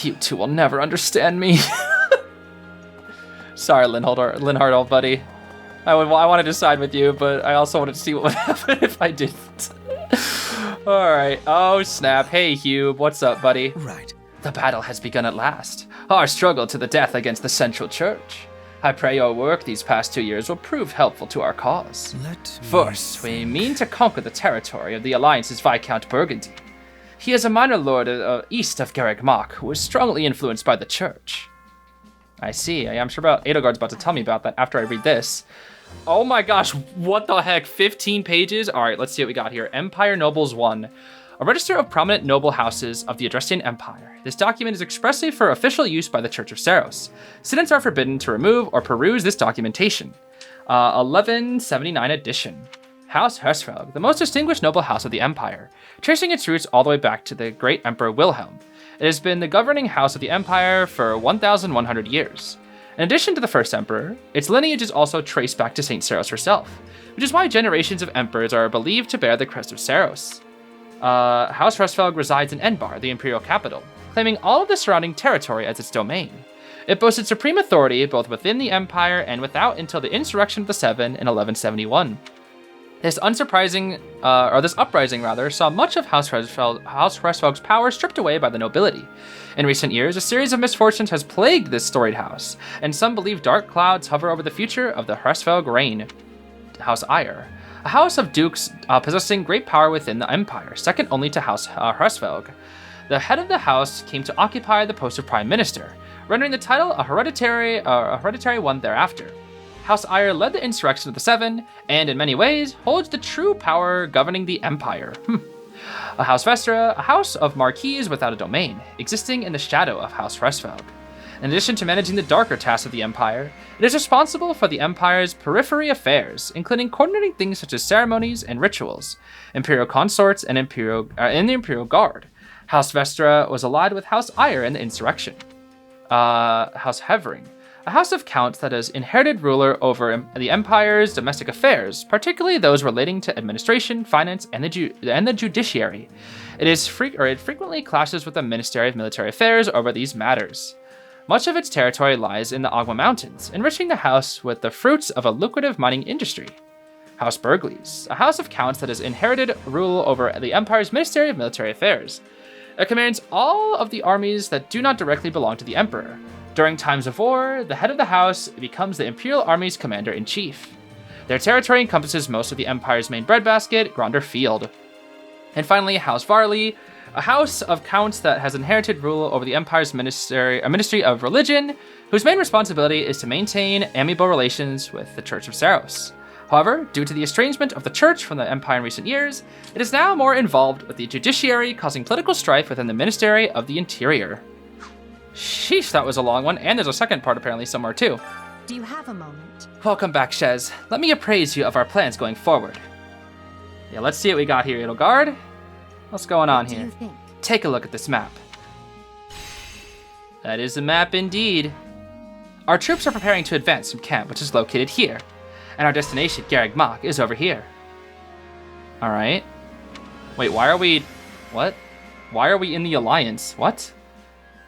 A: You two will never understand me. Sorry, Linhart, old buddy. I wanted to side with you, but I also wanted to see what would happen if I didn't. All right. Oh, snap. Hey, Hube. What's up, buddy?
E: Right.
A: The battle has begun at last. Our struggle to the death against the Central Church. I pray your work these past 2 years will prove helpful to our cause. First, we mean to conquer the territory of the Alliance's Viscount Burgundy. He is a minor lord east of Garreg Mach, who is strongly influenced by the Church. I see. I'm sure Edelgard's about to tell me about that after I read this. Oh my gosh, what the heck? 15 pages? All right, let's see what we got here. Empire Nobles 1. A register of prominent noble houses of the Adrestian Empire. This document is expressly for official use by the Church of Seiros. Students are forbidden to remove or peruse this documentation. 1179 edition. House Hersfeld, the most distinguished noble house of the Empire, tracing its roots all the way back to the great Emperor Wilhelm. It has been the governing house of the Empire for 1,100 years. In addition to the first emperor, its lineage is also traced back to St. Seiros herself, which is why generations of emperors are believed to bear the crest of Seiros. House Hersfeld resides in Enbar, the imperial capital, claiming all of the surrounding territory as its domain. It boasted supreme authority both within the Empire and without until the Insurrection of the Seven in 1171. This uprising saw much of House Hersfeld's power stripped away by the nobility. In recent years, a series of misfortunes has plagued this storied house, and some believe dark clouds hover over the future of the Hersfeld reign. House Eyre, a house of dukes possessing great power within the Empire, second only to House Hersfeld. The head of the house came to occupy the post of Prime Minister, rendering the title a hereditary one thereafter. House Eyre led the Insurrection of the Seven, and in many ways, holds the true power governing the Empire. A House Vestra, a house of marquises without a domain, existing in the shadow of House Hersfeld. In addition to managing the darker tasks of the Empire, it is responsible for the Empire's periphery affairs, including coordinating things such as ceremonies and rituals, Imperial consorts, and in the Imperial Guard. House Vestra was allied with House Eyre in the Insurrection. House Hevering, a house of counts that is inherited ruler over the Empire's domestic affairs, particularly those relating to administration, finance, and the judiciary. It frequently clashes with the Ministry of Military Affairs over these matters. Much of its territory lies in the Agma Mountains, enriching the house with the fruits of a lucrative mining industry. House Burgleys, a house of counts that has inherited rule over the Empire's Ministry of Military Affairs. It commands all of the armies that do not directly belong to the Emperor. During times of war, the head of the house becomes the Imperial Army's commander-in-chief. Their territory encompasses most of the Empire's main breadbasket, Gronder Field. And finally, House Varley, a house of counts that has inherited rule over the Empire's Ministry of Religion, whose main responsibility is to maintain amiable relations with the Church of Seiros. However, due to the estrangement of the Church from the Empire in recent years, it is now more involved with the judiciary, causing political strife within the Ministry of the Interior. Sheesh, that was a long one, and there's a second part apparently somewhere too.
I: Do you have a moment?
A: Welcome back, Shez. Let me appraise you of our plans going forward. Yeah, let's see what we got here, Edelgard. What's going on here?
I: What do you think?
A: Take a look at this map. That is a map indeed. Our troops are preparing to advance from camp, which is located here, and our destination, Garreg Mach, is over here. All right. Wait, why are we... What? Why are we in the Alliance? What?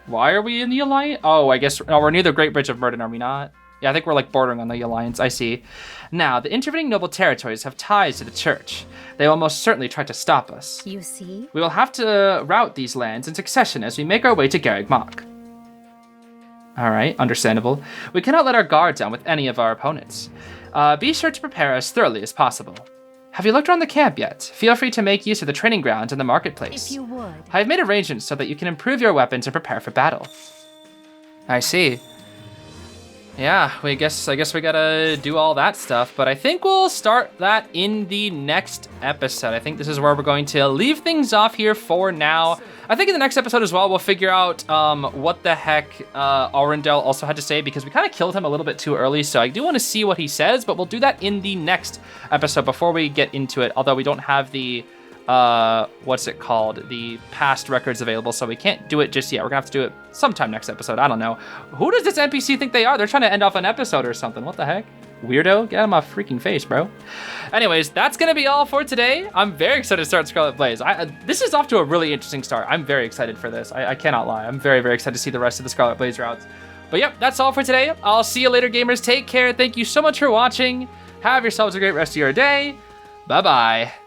A: Why are we in the Alliance? Oh, I guess we're near the Great Bridge of Murden, are we not? Yeah, I think we're like bordering on the Alliance, I see. Now, the intervening noble territories have ties to the Church. They will most certainly try to stop us.
I: You see?
A: We will have to route these lands in succession as we make our way to Garreg Mach. Alright, understandable. We cannot let our guard down with any of our opponents. Be sure to prepare as thoroughly as possible. Have you looked around the camp yet? Feel free to make use of the training grounds and the marketplace.
I: If you would.
A: I have made arrangements so that you can improve your weapons and prepare for battle. I see. yeah, I guess we gotta do all that stuff, but I think we'll start that in the next episode. I think this is where we're going to leave things off here for now. I think in the next episode as well, we'll figure out what the heck Arundel also had to say, because we kind of killed him a little bit too early, so I do want to see what he says, but we'll do that in the next episode before we get into it, although we don't have the what's it called, the past records available, so we can't do it just yet. We're gonna have to do it sometime next episode. I don't know. Who does this NPC think they are? They're trying to end off an episode or something. What the heck? Weirdo, get out of my freaking face, bro. Anyways, that's gonna be all for today. I'm very excited to start Scarlet Blaze. This is off to a really interesting start. I'm very excited for this. I cannot lie. I'm very, very excited to see the rest of the Scarlet Blaze routes. But yep, that's all for today. I'll see you later, gamers. Take care. Thank you so much for watching. Have yourselves a great rest of your day. Bye-bye.